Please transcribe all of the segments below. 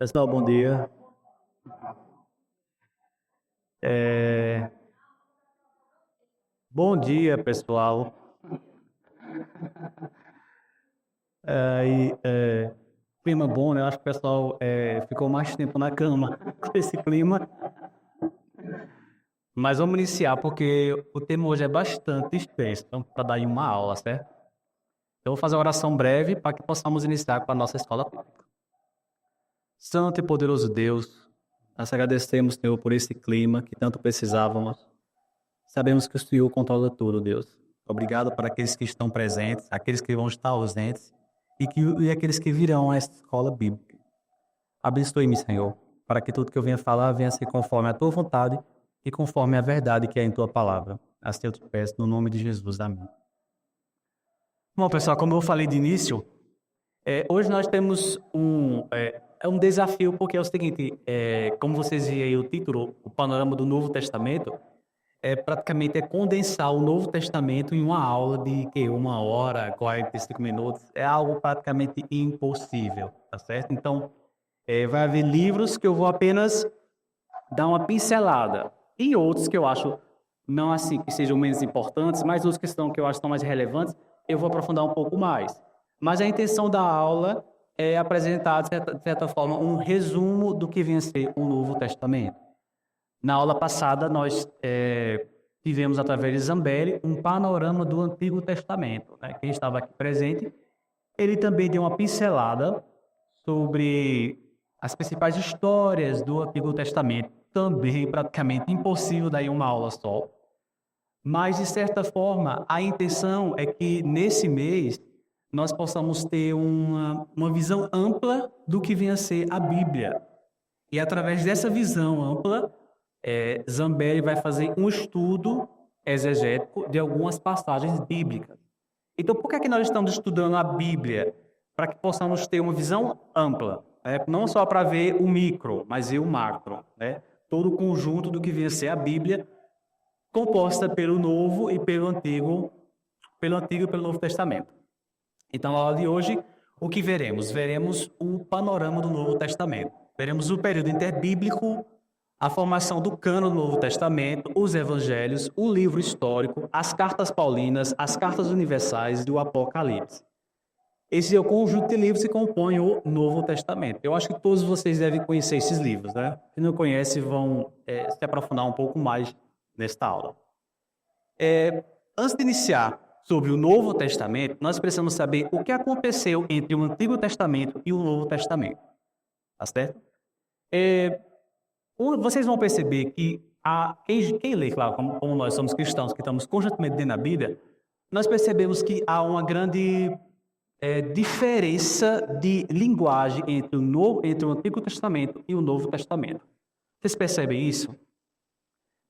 Pessoal, bom dia. É, Bom dia, pessoal. Clima bom, né? Eu acho que o pessoal ficou mais tempo na cama com esse clima. Mas vamos iniciar, porque o tema hoje é bastante extenso, então, para dar aí uma aula, certo? Eu vou fazer uma oração breve para que possamos iniciar com a nossa escola bíblica. Santo e poderoso Deus, nós agradecemos, Senhor, por esse clima que tanto precisávamos. Sabemos que o Senhor controla tudo, Deus. Obrigado para aqueles que estão presentes, aqueles que vão estar ausentes e aqueles que virão a esta escola bíblica. Abençoe-me, Senhor, para que tudo que eu venha falar venha ser conforme a tua vontade e conforme a verdade que é em tua palavra. Assim eu te peço, no nome de Jesus. Amém. Bom, pessoal, como eu falei de início, hoje nós temos um desafio, porque é o seguinte, como vocês viram aí o título, o panorama do Novo Testamento, praticamente condensar o Novo Testamento em uma aula de 1 hora, 45 minutos. É algo praticamente impossível, tá certo? Então, vai haver livros que eu vou apenas dar uma pincelada. E outros que eu acho, não assim que sejam menos importantes, mas outros que eu acho que são mais relevantes, eu vou aprofundar um pouco mais. Mas a intenção da aula é apresentar, de certa forma, um resumo do que vem a ser o Novo Testamento. Na aula passada, nós tivemos, através de Zambelli, um panorama do Antigo Testamento, né? Quem estava aqui presente, ele também deu uma pincelada sobre as principais histórias do Antigo Testamento, também praticamente impossível daí uma aula só. Mas, de certa forma, a intenção é que, nesse mês, nós possamos ter uma visão ampla do que vem a ser a Bíblia. E, através dessa visão ampla, Zambelli vai fazer um estudo exegético de algumas passagens bíblicas. Então, por que é que nós estamos estudando a Bíblia? Para que possamos ter uma visão ampla, né? Não só para ver o micro, mas ver o macro, né? Todo o conjunto do que vem a ser a Bíblia, composta pelo Novo e pelo Antigo e pelo Novo Testamento. Então, na aula de hoje, o que veremos? Veremos o panorama do Novo Testamento. Veremos o período interbíblico, a formação do cânon do Novo Testamento, os evangelhos, o livro histórico, as cartas paulinas, as cartas universais e o Apocalipse. Esse é o conjunto de livros que compõem o Novo Testamento. Eu acho que todos vocês devem conhecer esses livros, né? Se não conhecem, vão se aprofundar um pouco mais nesta aula. Antes de iniciar sobre o Novo Testamento, nós precisamos saber o que aconteceu entre o Antigo Testamento e o Novo Testamento. Tá certo? Vocês vão perceber que quem lê, claro, como nós somos cristãos, que estamos constantemente lendo a Bíblia, nós percebemos que há uma grande diferença de linguagem entre o Antigo Testamento e o Novo Testamento. Vocês percebem isso?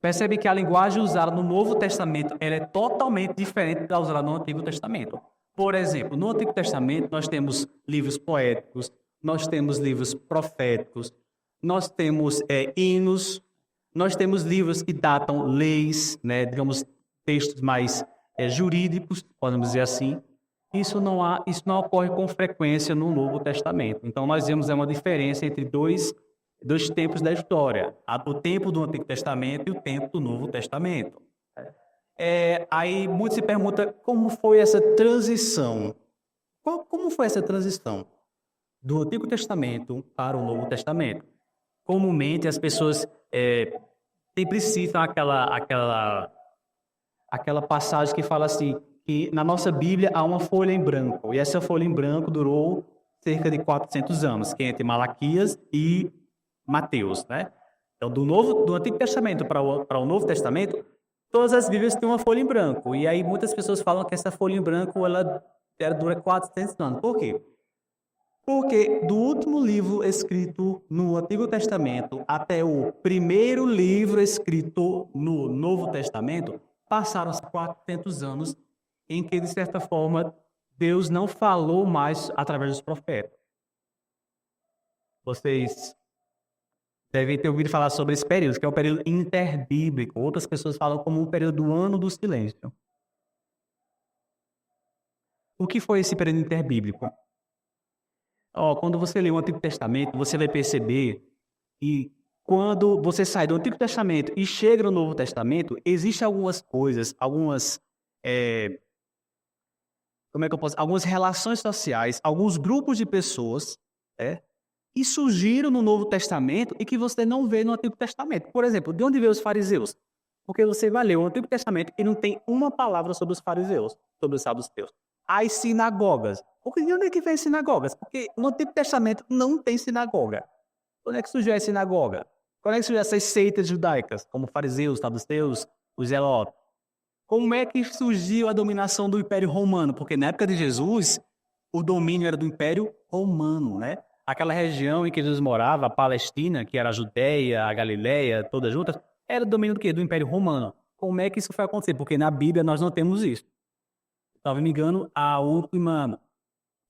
Percebe que a linguagem usada no Novo Testamento ela é totalmente diferente da usada no Antigo Testamento. Por exemplo, no Antigo Testamento nós temos livros poéticos, nós temos livros proféticos, nós temos hinos, nós temos livros que datam leis, né, digamos, textos mais jurídicos, podemos dizer assim. Isso não ocorre com frequência no Novo Testamento. Então nós vemos uma diferença entre dois tempos da história, o tempo do Antigo Testamento e o tempo do Novo Testamento. Aí muitos se perguntam como foi essa transição. Como foi essa transição do Antigo Testamento para o Novo Testamento? Comumente as pessoas sempre citam aquela passagem que fala assim, que na nossa Bíblia há uma folha em branco, e essa folha em branco durou cerca de 400 anos, que é entre Malaquias e Mateus, né? Então, do Antigo Testamento para o Novo Testamento, todas as Bíblias têm uma folha em branco. E aí muitas pessoas falam que essa folha em branco ela dura 400 anos. Por quê? Porque do último livro escrito no Antigo Testamento até o primeiro livro escrito no Novo Testamento, passaram-se 400 anos em que, de certa forma, Deus não falou mais através dos profetas. Vocês devem ter ouvido falar sobre esse período, que é o período interbíblico. Outras pessoas falam como um período do ano do silêncio. O que foi esse período interbíblico? Quando você lê o Antigo Testamento, você vai perceber que quando você sai do Antigo Testamento e chega no Novo Testamento, existem algumas coisas, como é que eu posso, algumas relações sociais, alguns grupos de pessoas, né, que surgiram no Novo Testamento e que você não vê no Antigo Testamento. Por exemplo, de onde veio os fariseus? Porque você vai ler o Antigo Testamento e não tem uma palavra sobre os fariseus, sobre os saduceus. As sinagogas. Porque de onde é que vem as sinagogas? Porque no Antigo Testamento não tem sinagoga. Quando é que surgiu a sinagoga? Quando é que surgiu essas seitas judaicas, como fariseus, saduceus, os zelotes? Como é que surgiu a dominação do Império Romano? Porque na época de Jesus, o domínio era do Império Romano, né? Aquela região em que Jesus morava, a Palestina, que era a Judéia, a Galileia, todas juntas, era domínio do quê? Do Império Romano. Como é que isso foi acontecer? Porque na Bíblia nós não temos isso. Salvo me engano, a última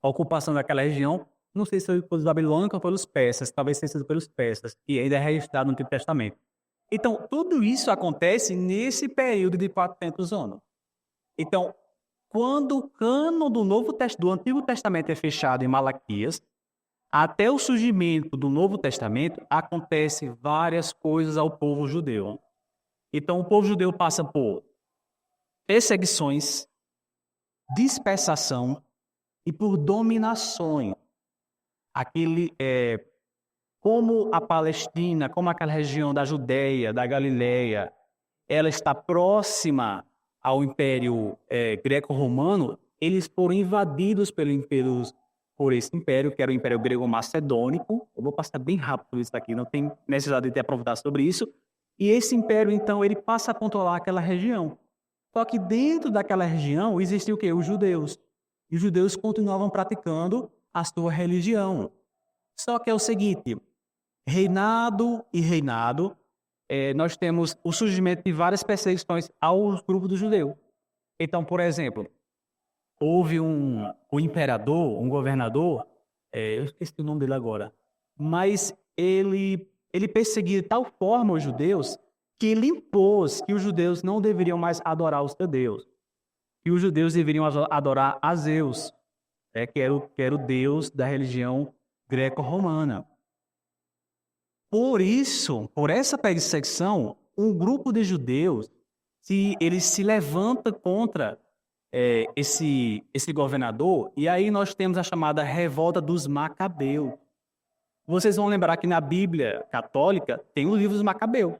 ocupação daquela região, não sei se foi pelos babilônicos ou pelos persas, talvez tenha sido pelos persas, que ainda é registrado no Antigo Testamento. Então, tudo isso acontece nesse período de 400 anos. Então, quando o cano do Antigo Testamento é fechado em Malaquias, até o surgimento do Novo Testamento, acontece várias coisas ao povo judeu. Então, o povo judeu passa por perseguições, dispersação e por dominações. Como a Palestina, como aquela região da Judéia, da Galileia, ela está próxima ao Império Greco-Romano, eles foram invadidos por esse império, que era o Império Grego-Macedônico. Eu vou passar bem rápido por isso aqui, não tem necessidade de ter aprofundado sobre isso. E esse império, então, ele passa a controlar aquela região. Só que dentro daquela região existia o quê? Os judeus. E os judeus continuavam praticando a sua religião. Só que é o seguinte, reinado e reinado, nós temos o surgimento de várias perseguições aos grupos do judeu. Então, por exemplo, houve um imperador, um governador, eu esqueci o nome dele agora, mas ele perseguia de tal forma os judeus que ele impôs que os judeus não deveriam mais adorar o seu Deus, que os judeus deveriam adorar a Zeus, que era o Deus da religião greco-romana. Por isso, por essa perseguição, um grupo de judeus ele se levanta contra esse governador, e aí nós temos a chamada revolta dos Macabeus. Vocês vão lembrar que na Bíblia católica tem o livro dos Macabeus.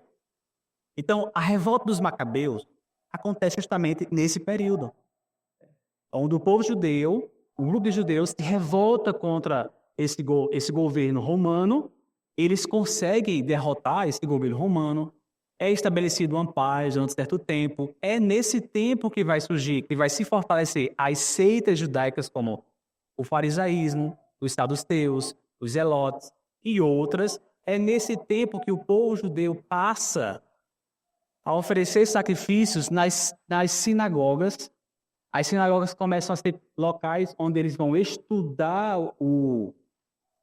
Então, a revolta dos Macabeus acontece justamente nesse período, onde o povo judeu, um grupo de judeus, se revolta contra esse governo romano. Eles conseguem derrotar esse governo romano, é estabelecido uma paz durante um certo tempo. É nesse tempo que vai surgir, que vai se fortalecer as seitas judaicas como o farisaísmo, os saduceus, os zelotes e outras. É nesse tempo que o povo judeu passa a oferecer sacrifícios nas sinagogas. As sinagogas começam a ser locais onde eles vão estudar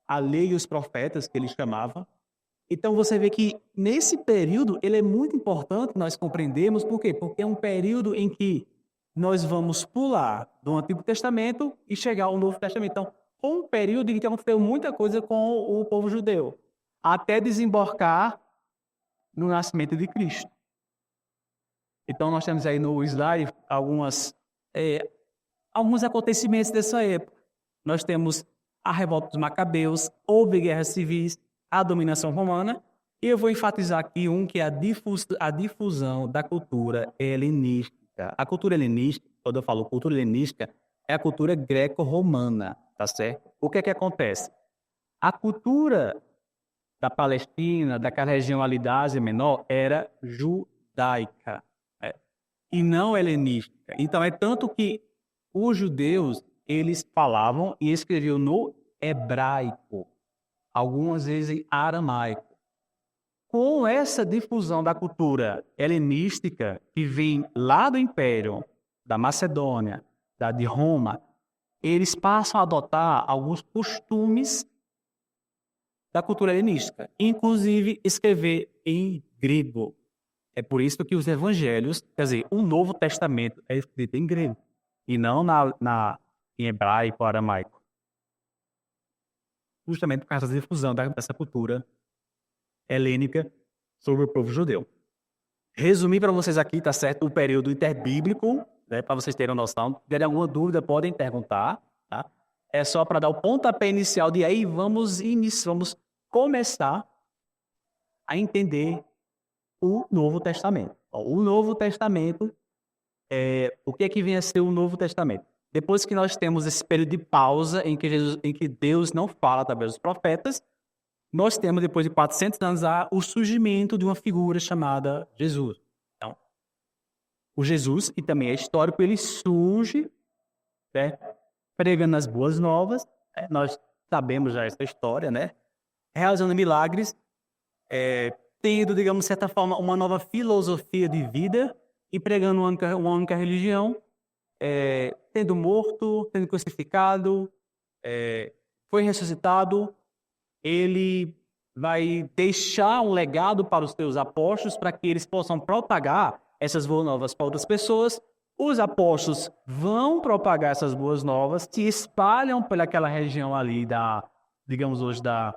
a lei e os profetas, que eles chamavam. Então, você vê que, nesse período, ele é muito importante nós compreendermos. Por quê? Porque é um período em que nós vamos pular do Antigo Testamento e chegar ao Novo Testamento. Então, foi um período em que aconteceu muita coisa com o povo judeu, até desembarcar no nascimento de Cristo. Então, nós temos aí no slide alguns acontecimentos dessa época. Nós temos a revolta dos Macabeus, houve guerras civis, a dominação romana, e eu vou enfatizar aqui que é a difusão da cultura helenística. A cultura helenística, quando eu falo cultura helenística, é a cultura greco-romana, tá certo? O que é que acontece? A cultura da Palestina, daquela região ali da Ásia Menor, era judaica, né? E não helenística. Então, é tanto que os judeus, eles falavam e escreviam no hebraico, algumas vezes em aramaico. Com essa difusão da cultura helenística, que vem lá do Império, da Macedônia, de Roma, eles passam a adotar alguns costumes da cultura helenística, inclusive escrever em grego. É por isso que os evangelhos, quer dizer, o Novo Testamento é escrito em grego, e não em hebraico ou aramaico. justamente por causa da difusão dessa cultura helênica sobre o povo judeu. Resumir para vocês aqui, tá certo? O período interbíblico, né, para vocês terem uma noção. Se tiverem alguma dúvida, podem perguntar, tá? É só para dar o pontapé inicial de aí vamos começar a entender o Novo Testamento. O Novo Testamento, o que é que vem a ser o Novo Testamento? Depois que nós temos esse período de pausa em que Deus não fala através dos profetas, nós temos, depois de 400 anos, o surgimento de uma figura chamada Jesus. Então, o Jesus, que também é histórico, ele surge, né, pregando as boas novas. Nós sabemos já essa história, né? Realizando milagres, tendo, digamos, de certa forma, uma nova filosofia de vida e pregando uma única religião, tendo morto, tendo crucificado, foi ressuscitado. Ele vai deixar um legado para os seus apóstolos para que eles possam propagar essas boas novas para outras pessoas. Os apóstolos vão propagar essas boas novas, se espalham pelaquela região ali digamos hoje, da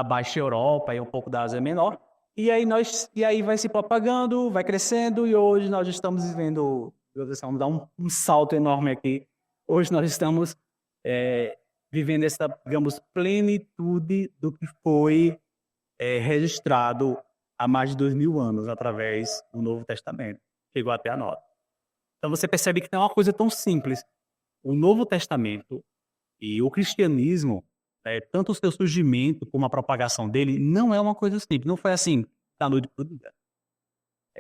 Baixa Europa e um pouco da Ásia Menor. E aí vai se propagando, vai crescendo, e hoje nós estamos vivendo, vamos dar um salto enorme aqui. Hoje nós estamos vivendo essa, digamos, plenitude do que foi registrado há mais de 2000 anos através do Novo Testamento. Chegou até a nós. Então você percebe que não é uma coisa tão simples. O Novo Testamento e o cristianismo, tanto o seu surgimento como a propagação dele, não é uma coisa simples. Não foi assim, da noite para o dia.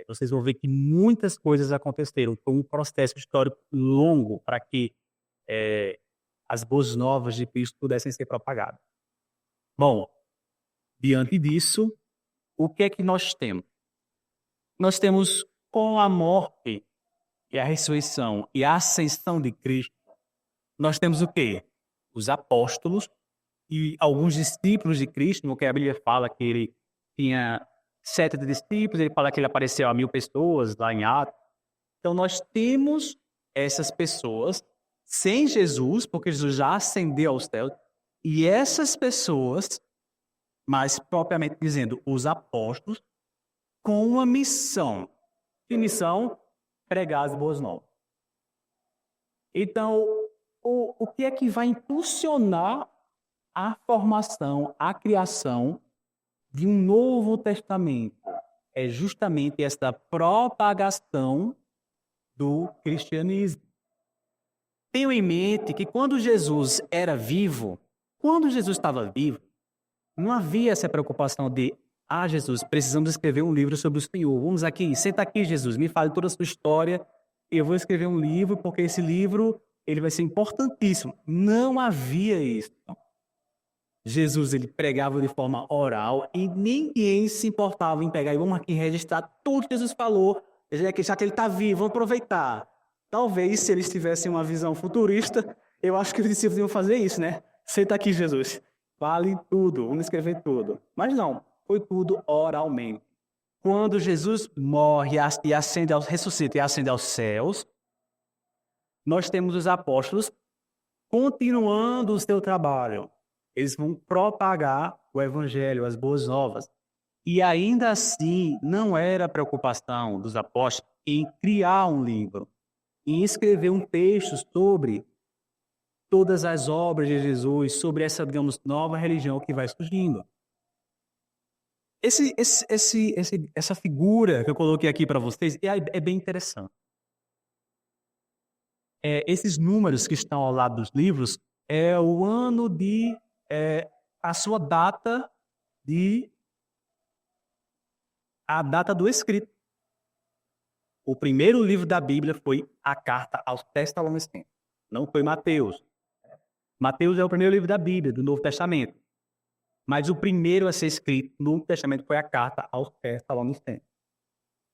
Vocês vão ver que muitas coisas aconteceram. Foi um processo histórico longo para que as boas novas de Cristo pudessem ser propagadas. Bom, diante disso, o que é que nós temos? Nós temos, com a morte e a ressurreição e a ascensão de Cristo, nós temos o quê? Os apóstolos e alguns discípulos de Cristo, no que a Bíblia fala que ele tinha 7 discípulos, ele fala que ele apareceu a 1000 pessoas lá em Atos. Então nós temos essas pessoas sem Jesus, porque Jesus já ascendeu aos céus, e essas pessoas, mais propriamente dizendo, os apóstolos, com uma missão. Que missão? Pregar as boas novas. Então, o que é que vai impulsionar a formação, a criação de um Novo Testamento? É justamente esta propagação do cristianismo. Tenho em mente que quando Jesus estava vivo, não havia essa preocupação de Jesus, precisamos escrever um livro sobre o Senhor. Vamos aqui, senta aqui, Jesus, me fale toda a sua história. Eu vou escrever um livro, porque esse livro ele vai ser importantíssimo. Não havia isso. Jesus ele pregava de forma oral e ninguém se importava em pegar. E vamos aqui registrar tudo que Jesus falou, já que ele está vivo, vamos aproveitar. Talvez, se eles tivessem uma visão futurista, eu acho que os discípulos iam fazer isso, né? Senta aqui, Jesus. Fale tudo, vamos escrever tudo. Mas não, foi tudo oralmente. Quando Jesus morre e ressuscita e ascende aos céus, nós temos os apóstolos continuando o seu trabalho. Eles vão propagar o evangelho, as boas novas. E ainda assim, não era preocupação dos apóstolos em criar um livro, em escrever um texto sobre todas as obras de Jesus, sobre essa, digamos, nova religião que vai surgindo. Essa figura que eu coloquei aqui para vocês é bem interessante. Esses números que estão ao lado dos livros é o ano a sua data a data do escrito. O primeiro livro da Bíblia foi a carta aos Tessalonicenses. Não foi Mateus. Mateus é o primeiro livro da Bíblia, do Novo Testamento. Mas o primeiro a ser escrito no Novo Testamento foi a carta aos Tessalonicenses.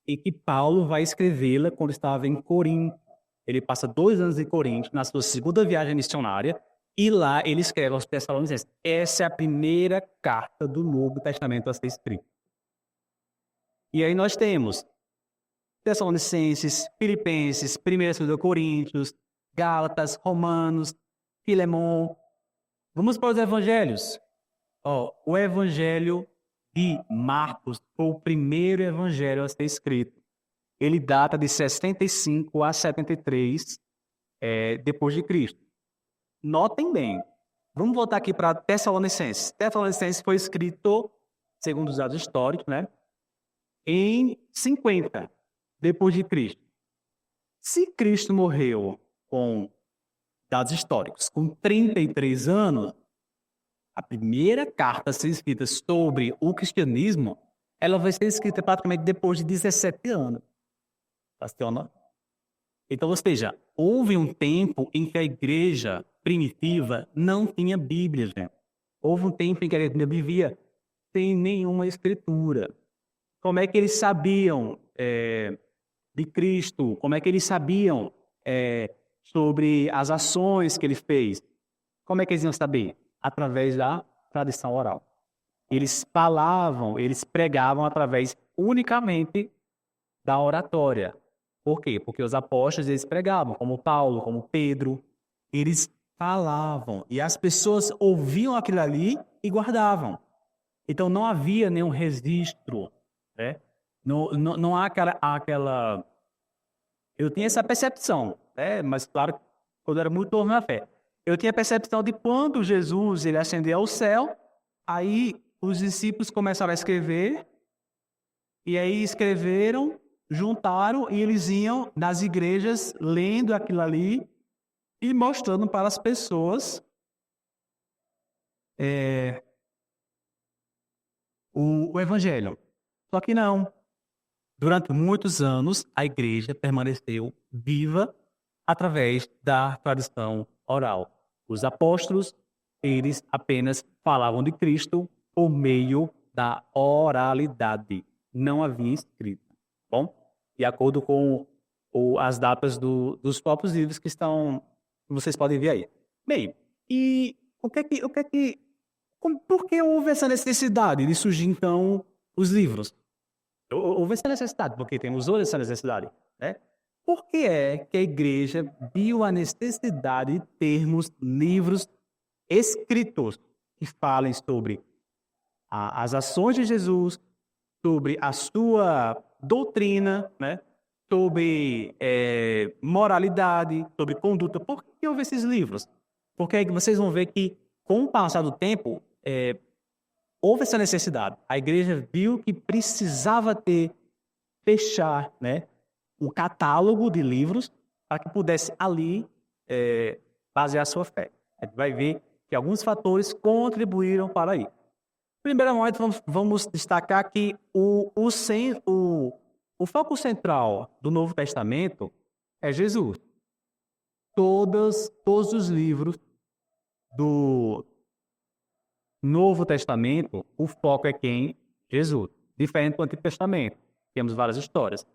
E que Paulo vai escrevê-la quando estava em Corinto. Ele passa 2 anos em Corinto, na sua segunda viagem missionária, e lá ele escreve aos Tessalonicenses. Essa é a primeira carta do Novo Testamento a ser escrita. E aí nós temos Tessalonicenses, Filipenses, 1 Coríntios, Gálatas, Romanos, Filemon. Vamos para os evangelhos. O Evangelho de Marcos foi o primeiro evangelho a ser escrito. Ele data de 65 a 73 depois de Cristo. Notem bem. Vamos voltar aqui para Tessalonicenses. Tessalonicenses foi escrito, segundo os dados históricos, né, em 50 depois de Cristo. Se Cristo morreu com dados históricos com 33 anos, a primeira carta a ser escrita sobre o cristianismo, ela vai ser escrita praticamente depois de 17 anos. Tá? Então, ou seja, houve um tempo em que a igreja primitiva não tinha Bíblia, gente. Houve um tempo em que a igreja vivia sem nenhuma escritura. Como é que eles sabiam de Cristo? Como é que eles sabiam sobre as ações que ele fez? Como é que eles iam saber? Através da tradição oral. Eles falavam, eles pregavam através unicamente da oratória. Por quê? Porque os apóstolos, eles pregavam, como Paulo, como Pedro. Eles falavam e as pessoas ouviam aquilo ali e guardavam. Então, não havia nenhum registro, né? Não há aquela... Eu tinha essa percepção, né? Mas, claro, quando eu era muito novo na fé. Eu tinha a percepção de quando Jesus ele ascendeu ao céu, aí os discípulos começaram a escrever, e aí escreveram, juntaram, e eles iam nas igrejas lendo aquilo ali e mostrando para as pessoas o evangelho. Só que não. Durante muitos anos, a igreja permaneceu viva através da tradição oral. Os apóstolos, eles apenas falavam de Cristo por meio da oralidade. Não havia escrita. Bom, de acordo com as datas dos próprios livros que vocês podem ver aí. Bem, e por que houve essa necessidade de surgir, então, os livros? Houve essa necessidade, porque temos hoje essa necessidade, né? Por que é que a igreja viu a necessidade de termos livros escritos que falem sobre as ações de Jesus, sobre a sua doutrina, né? Sobre moralidade, sobre conduta? Por que houve esses livros? Porque aí vocês vão ver que, com o passar do tempo, houve essa necessidade. A igreja viu que precisava fechar, né, um catálogo de livros para que pudesse ali basear a sua fé. A gente vai ver que alguns fatores contribuíram para isso. Primeiramente, vamos destacar que o foco central do Novo Testamento é Jesus. Todos os livros do Novo Testamento, o foco é quem? Jesus. Diferente do Antigo Testamento. Temos várias histórias.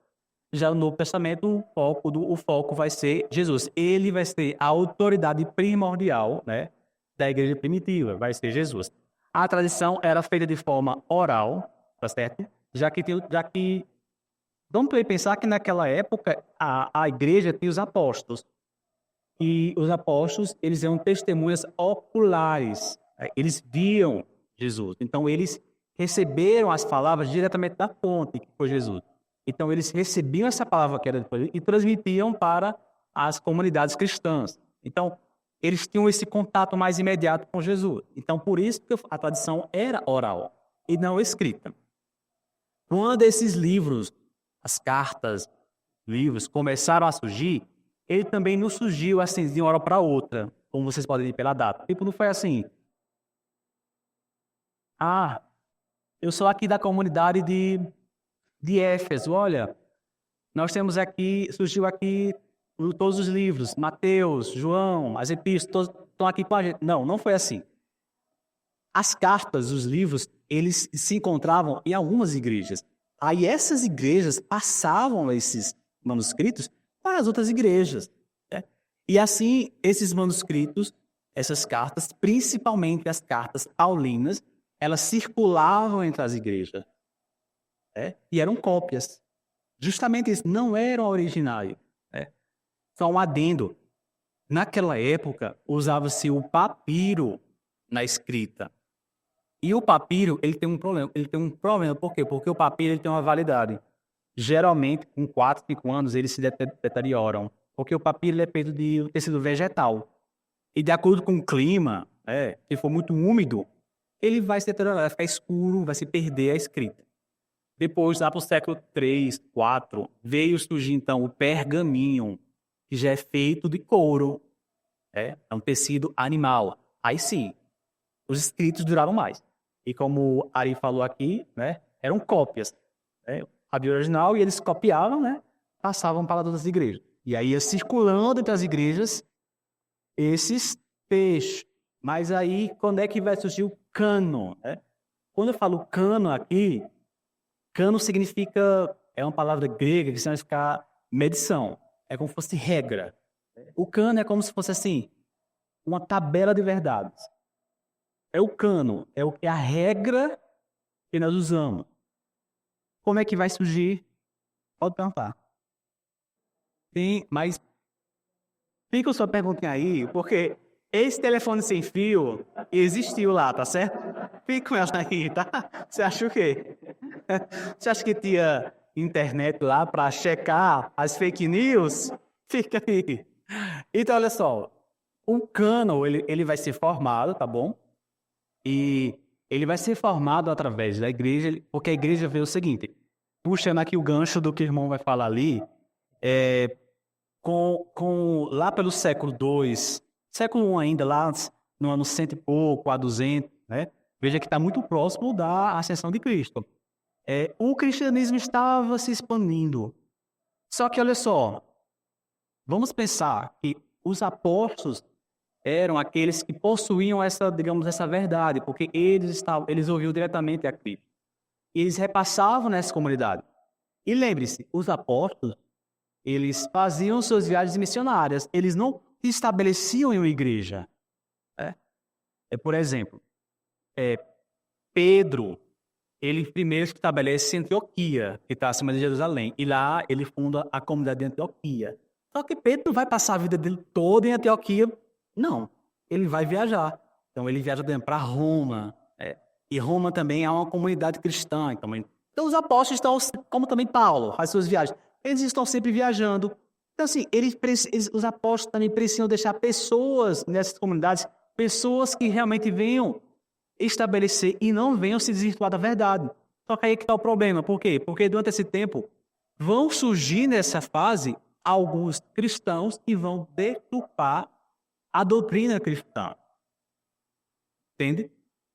Já no Novo Testamento, o foco vai ser Jesus. Ele vai ser a autoridade primordial, né, da igreja primitiva, vai ser Jesus. A tradição era feita de forma oral, tá certo? Já que vamos pensar que naquela época a igreja tinha os apóstolos. E os apóstolos, eles eram testemunhas oculares. Eles viam Jesus. Então, eles receberam as palavras diretamente da fonte, que foi Jesus. Então, eles recebiam essa palavra que era depois e transmitiam para as comunidades cristãs. Então, eles tinham esse contato mais imediato com Jesus. Então, por isso que a tradição era oral e não escrita. Quando esses livros, as cartas, livros, começaram a surgir, ele também não surgiu assim de uma hora para outra, como vocês podem ver pela data. Tipo, não foi assim. Eu sou aqui da comunidade de Éfeso. Olha, nós temos aqui, surgiu aqui todos os livros, Mateus, João, as epístolas, estão aqui com a gente. Não foi assim. As cartas, os livros, eles se encontravam em algumas igrejas. Aí essas igrejas passavam esses manuscritos para as outras igrejas, né? E assim, esses manuscritos, essas cartas, principalmente as cartas paulinas, elas circulavam entre as igrejas, né? E eram cópias. Justamente isso, não eram originais, né? Só um adendo. Naquela época, usava-se o papiro na escrita. E o papiro, ele tem um problema. Ele tem um problema, por quê? Porque o papiro ele tem uma validade. Geralmente, com 4, 5 anos, eles se deterioram. Porque o papiro ele é feito de tecido vegetal. E de acordo com o clima, se for muito úmido, ele vai se deteriorar, vai ficar escuro, vai se perder a escrita. Depois, lá para o século 3, 4, veio surgir então o pergaminho, que já é feito de couro. É um tecido animal. Aí sim, os escritos duravam mais. E como o Ari falou aqui, né, eram cópias. A Bíblia original, e eles copiavam, né, passavam para todas as igrejas. E aí ia circulando entre as igrejas esses textos. Mas aí, quando é que vai surgir o cânon? Né? Quando eu falo cânon aqui, cânon significa, é uma palavra grega que significa medição. É como se fosse regra. O cânon é como se fosse assim, uma tabela de verdades. É o cânon, é a regra que nós usamos. Como é que vai surgir? Pode perguntar. Sim, mas fica a sua perguntinha aí, porque esse telefone sem fio existiu lá, tá certo? Fica com ela aí, tá? Você acha o quê? Você acha que tinha internet lá para checar as fake news? Fica aí. Então, olha só. O cânon, ele vai ser formado, tá bom? E ele vai ser formado através da igreja, porque a igreja vê o seguinte, puxando aqui o gancho do que o irmão vai falar ali, lá pelo século II, século I ainda, lá no ano 100 e pouco, a 200, né? Veja que está muito próximo da ascensão de Cristo. O cristianismo estava se expandindo. Só que, olha só, vamos pensar que os apóstolos eram aqueles que possuíam essa, digamos, essa verdade, porque eles ouviam diretamente a Cristo. E eles repassavam nessa comunidade. E lembre-se, os apóstolos, eles faziam suas viagens missionárias, eles não se estabeleciam em uma igreja. Por exemplo, Pedro, ele primeiro se estabelece em Antioquia, que está acima de Jerusalém, e lá ele funda a comunidade de Antioquia. Só que Pedro não vai passar a vida dele toda em Antioquia, não. Ele vai viajar. Então ele viaja para Roma, e Roma também é uma comunidade cristã. Então os apóstolos estão, como também Paulo, faz suas viagens. Eles estão sempre viajando. Então, assim, os apóstolos também precisam deixar pessoas nessas comunidades, pessoas que realmente venham estabelecer e não venham se desvirtuar da verdade. Só que aí que está o problema. Por quê? Porque durante esse tempo vão surgir nessa fase alguns cristãos que vão deturpar a doutrina cristã. Entende?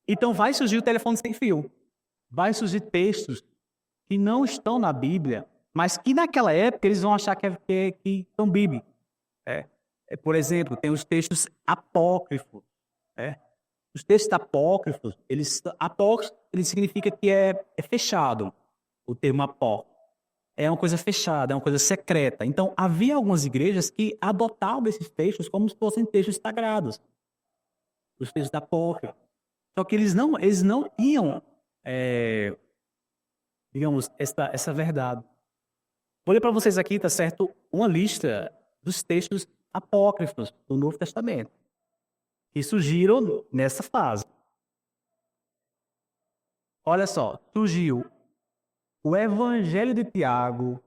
Então vai surgir o telefone sem fio. Vai surgir textos que não estão na Bíblia, mas que naquela época eles vão achar que são bíblicos. Por exemplo, tem os textos apócrifos. Os textos apócrifos, apócrifo, ele significa que é fechado. O termo apócrifo. É uma coisa fechada, é uma coisa secreta. Então, havia algumas igrejas que adotavam esses textos como se fossem textos sagrados. Os textos apócrifos. Só que eles não tinham, digamos, essa verdade. Vou ler para vocês aqui, tá certo? Uma lista dos textos apócrifos do Novo Testamento que surgiram nessa fase. Olha só, surgiu o Evangelho de Tiago,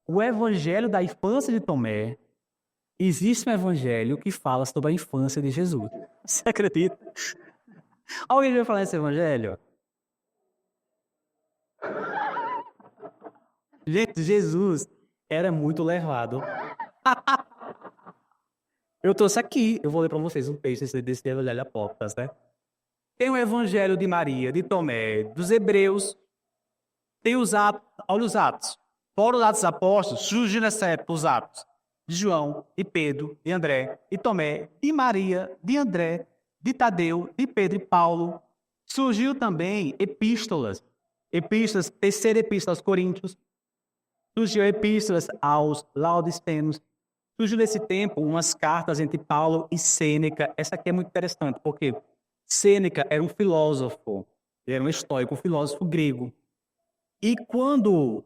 o Evangelho da infância de Tomé. Existe um evangelho que fala sobre a infância de Jesus. Você acredita? Alguém vai falar nesse evangelho? Gente, Jesus era muito levado. Eu trouxe aqui, eu vou ler para vocês um texto desse evangelho apócrifo, tá certo? Tem o evangelho de Maria, de Tomé, dos Hebreus. Tem os Atos, olha os Atos. Fora os Atos Apóstolos, surgiu nessa época os Atos de João, de Pedro, de André, de Tomé, de Maria, de André, de Tadeu, de Pedro e Paulo. Surgiu também epístolas. Terceira epístola aos Coríntios. Surgiu epístolas aos Laodicenos. Surgiu nesse tempo umas cartas entre Paulo e Sêneca. Essa aqui é muito interessante, porque Sêneca era um filósofo, ele era um estoico, um filósofo grego. E quando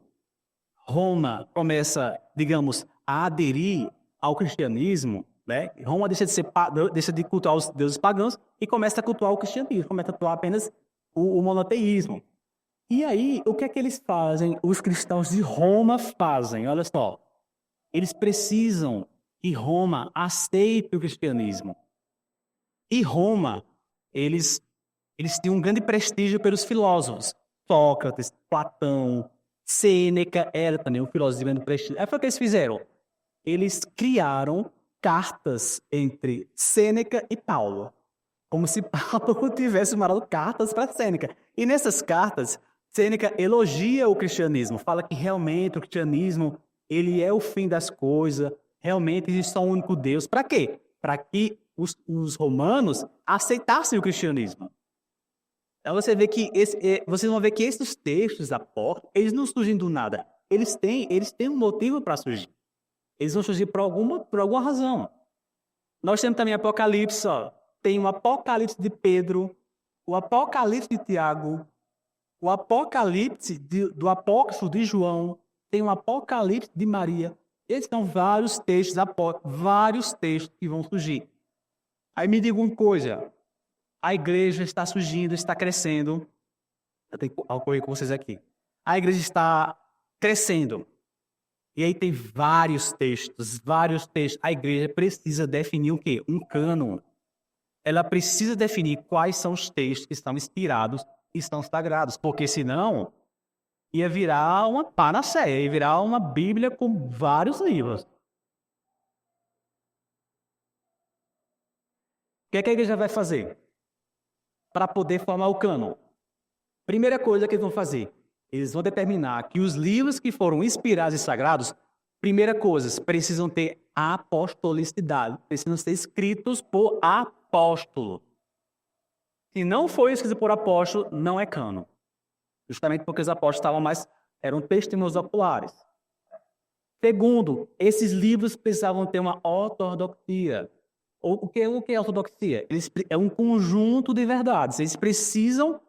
Roma começa, digamos, a aderir ao cristianismo, né? Roma deixa de cultuar os deuses pagãos e começa a cultuar o cristianismo, começa a cultuar apenas o monoteísmo. E aí, o que é que eles fazem? Os cristãos de Roma fazem, olha só. Eles precisam que Roma aceite o cristianismo. E Roma, eles tinham um grande prestígio pelos filósofos. Sócrates, Platão, Sêneca era também um filósofo de grande prestígio. Aí foi o que eles fizeram. Eles criaram cartas entre Sêneca e Paulo. Como se Paulo tivesse mandado cartas para Sêneca. E nessas cartas, Sêneca elogia o cristianismo. Fala que realmente o cristianismo ele é o fim das coisas. Realmente existe só um único Deus. Para quê? Para que os romanos aceitassem o cristianismo. Então você vê que vocês vão ver que esses textos apócrifos, eles não surgem do nada. Eles têm um motivo para surgir. Eles vão surgir por alguma razão. Nós temos também Apocalipse, ó. Tem o Apocalipse de Pedro, o Apocalipse de Tiago, o Apocalipse do Apócrifo de João, tem o Apocalipse de Maria. Esses são vários textos apócrifos, vários textos que vão surgir. Aí me diga uma coisa, a igreja está surgindo, está crescendo. Eu tenho que ocorrer com vocês aqui. A igreja está crescendo. E aí tem vários textos, vários textos. A igreja precisa definir o quê? Um cânon. Ela precisa definir quais são os textos que estão inspirados e estão sagrados, porque senão ia virar uma panaceia, ia virar uma Bíblia com vários livros. O que é que a igreja vai fazer para poder formar o cânon? Primeira coisa que eles vão fazer, eles vão determinar que os livros que foram inspirados e sagrados, primeira coisa, precisam ter apostolicidade, precisam ser escritos por apóstolo. Se não foi escrito por apóstolo, não é cânon. Justamente porque os apóstolos eram testemunhos oculares. Segundo, esses livros precisavam ter uma ortodoxia. O que é ortodoxia? É um conjunto de verdades. Eles precisam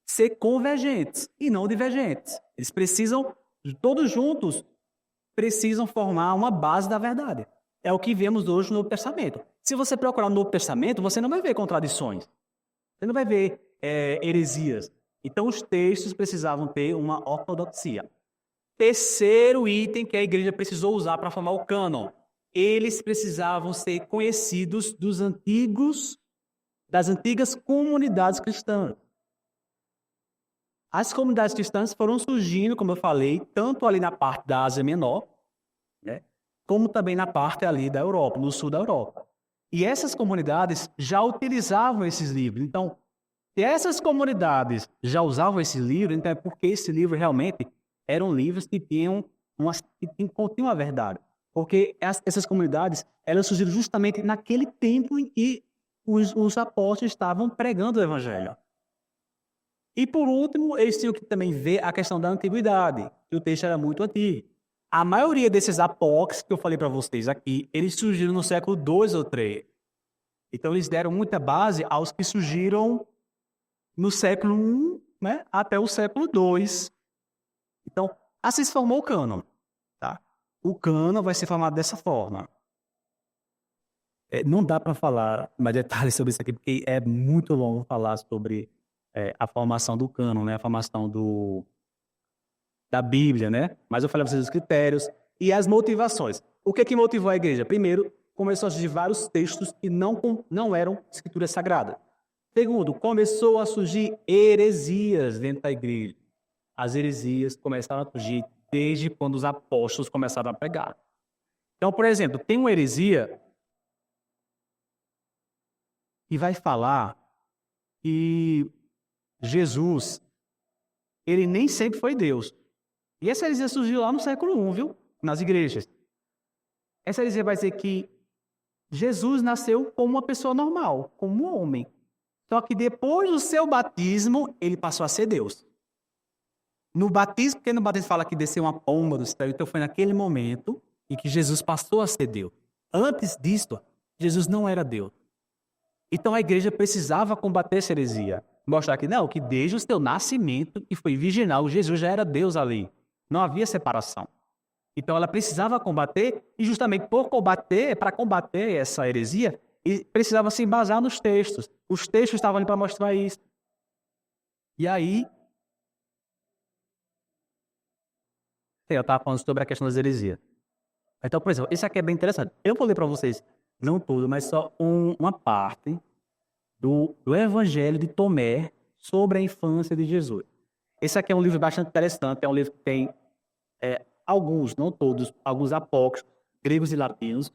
ser convergentes e não divergentes. Eles precisam, todos juntos, precisam formar uma base da verdade. É o que vemos hoje no Novo Testamento. Se você procurar no Novo Testamento, você não vai ver contradições. Você não vai ver heresias. Então, os textos precisavam ter uma ortodoxia. Terceiro item que a igreja precisou usar para formar o cânon. Eles precisavam ser conhecidos das antigas comunidades cristãs. As comunidades cristãs foram surgindo, como eu falei, tanto ali na parte da Ásia Menor, né, como também na parte ali da Europa, no sul da Europa. E essas comunidades já utilizavam esses livros. Então, se essas comunidades já usavam esse livro, então é porque esse livro realmente eram livros que continham a verdade. Porque essas comunidades elas surgiram justamente naquele tempo em que os apóstolos estavam pregando o evangelho. E por último, eles tinham que também ver a questão da antiguidade, que o texto era muito antigo. A maioria desses apócrifos que eu falei para vocês aqui, eles surgiram no século II ou III. Então eles deram muita base aos que surgiram no século I, né, até o século II. Então, assim se formou o cânon. Tá? O cânon vai ser formado dessa forma. Não dá para falar mais detalhes sobre isso aqui, porque é muito longo falar sobre a formação do cânon, né, a formação da Bíblia, né? Mas eu falei para vocês os critérios e as motivações. O que motivou a igreja? Primeiro, começou a surgir vários textos que não eram escritura sagrada. Segundo, começou a surgir heresias dentro da igreja. As heresias começaram a surgir desde quando os apóstolos começaram a pregar. Então, por exemplo, tem uma heresia que vai falar que Jesus, ele nem sempre foi Deus. E essa heresia surgiu lá no século I, viu? Nas igrejas. Essa heresia vai dizer que Jesus nasceu como uma pessoa normal, como um homem. Só que depois do seu batismo, ele passou a ser Deus. No batismo, porque no batismo fala que desceu uma pomba do céu, então foi naquele momento em que Jesus passou a ser Deus. Antes disso, Jesus não era Deus. Então a igreja precisava combater essa heresia. Mostrar que não, que desde o seu nascimento, que foi virginal, Jesus já era Deus ali. Não havia separação. Então ela precisava combater, e justamente para combater essa heresia, precisava se embasar nos textos. Os textos estavam ali para mostrar isso. E aí, eu estava falando sobre a questão das heresias. Então, por exemplo, isso aqui é bem interessante. Eu vou ler para vocês, não tudo, mas só uma parte do Evangelho de Tomé sobre a infância de Jesus. Esse aqui é um livro bastante interessante, é um livro que tem alguns, não todos, alguns apócrifos, gregos e latinos,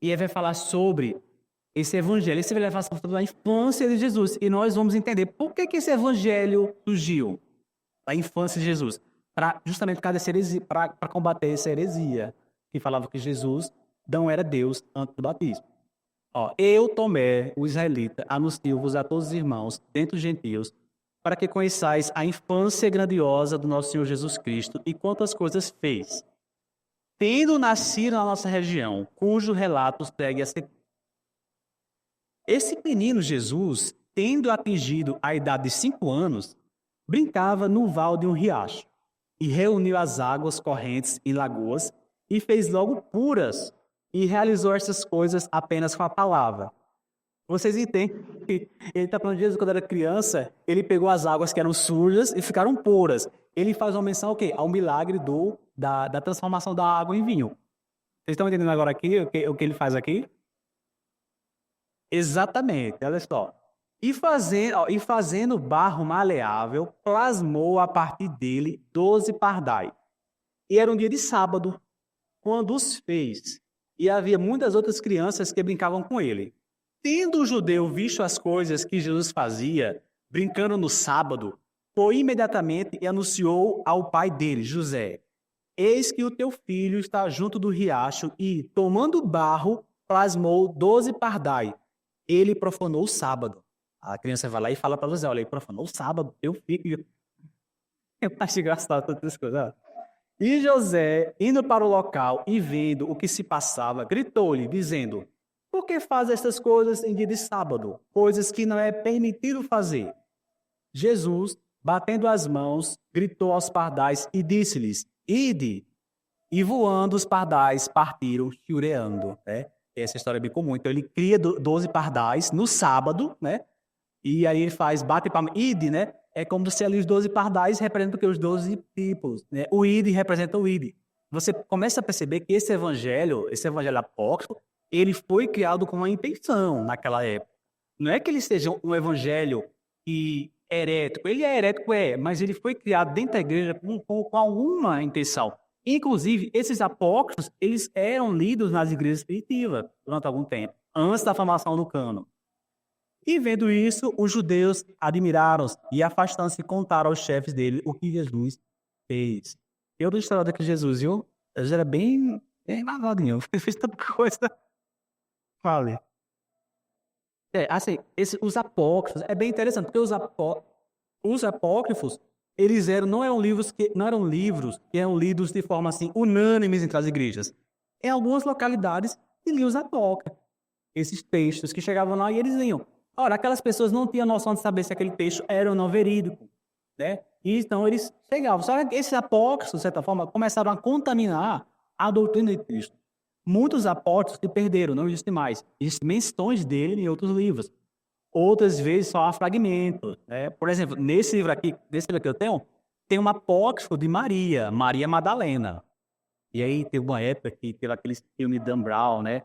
e ele vai falar sobre esse evangelho. Esse vai falar sobre a infância de Jesus, e nós vamos entender por que esse evangelho surgiu, a infância de Jesus, justamente por causa dessa heresia, para combater essa heresia, que falava que Jesus não era Deus antes do batismo. Eu, Tomé, o israelita, anuncio-vos a todos os irmãos, dentre os gentios, para que conheçais a infância grandiosa do nosso Senhor Jesus Cristo e quantas coisas fez, tendo nascido na nossa região, cujo relato segue a ser. Esse menino Jesus, tendo atingido a idade de 5 anos, brincava no val de um riacho, e reuniu as águas correntes em lagoas, e fez logo puras, e realizou essas coisas apenas com a palavra. Vocês entendem que ele está falando de Jesus quando era criança, ele pegou as águas que eram sujas e ficaram puras. Ele faz uma menção ao quê? Ao milagre da transformação da água em vinho. Vocês estão entendendo agora aqui o que ele faz aqui? Exatamente, olha só. E fazendo barro maleável, plasmou a partir dele 12 pardais. E era um dia de sábado, quando os fez. E havia muitas outras crianças que brincavam com ele. Tendo o judeu visto as coisas que Jesus fazia, brincando no sábado, foi imediatamente e anunciou ao pai dele, José: Eis que o teu filho está junto do riacho e, tomando barro, plasmou 12 pardais. Ele profanou o sábado. A criança vai lá e fala para José: olha, ele profanou o sábado, teu filho. Eu acho engraçado todas essas coisas. E José, indo para o local e vendo o que se passava, gritou-lhe, dizendo: Por que faz estas coisas em dia de sábado? Coisas que não é permitido fazer. Jesus, batendo as mãos, gritou aos pardais e disse-lhes: Ide. E voando os pardais partiram chiureando, né? Essa história é bem comum. Então ele cria 12 pardais no sábado, né? E aí ele faz, bate palma, ide, né? É como se ali os 12 pardais representam os 12 tipos, né? O ide representa o ide. Você começa a perceber que esse evangelho apócrifo, ele foi criado com uma intenção naquela época. Não é que ele seja um evangelho herético. Ele é herético, mas ele foi criado dentro da igreja com alguma intenção. Inclusive, esses apócrifos, eles eram lidos nas igrejas primitivas durante algum tempo, antes da formação do cânon. E vendo isso, os judeus admiraram-se e, afastando-se, contaram aos chefes dele o que Jesus fez. Eu não história que Jesus, viu? Jesus era bem malvadinho, fez tanta coisa. Fale. Assim, os apócrifos, é bem interessante, porque os apócrifos, não eram livros que eram lidos de forma assim, unânimes entre as igrejas. Em algumas localidades, se liam os apócrifos. Esses textos que chegavam lá e eles liam. Ora, aquelas pessoas não tinham noção de saber se aquele texto era ou não verídico, né? E então eles chegavam. Só que esses apócrifos, de certa forma, começaram a contaminar a doutrina de Cristo. Muitos apócrifos se perderam, não existem mais. Existem menções dele em outros livros. Outras vezes só há fragmentos, né? Por exemplo, nesse livro aqui que eu tenho, tem um apócrifo de Maria Madalena. E aí teve uma época que teve aquele filme Dan Brown, né?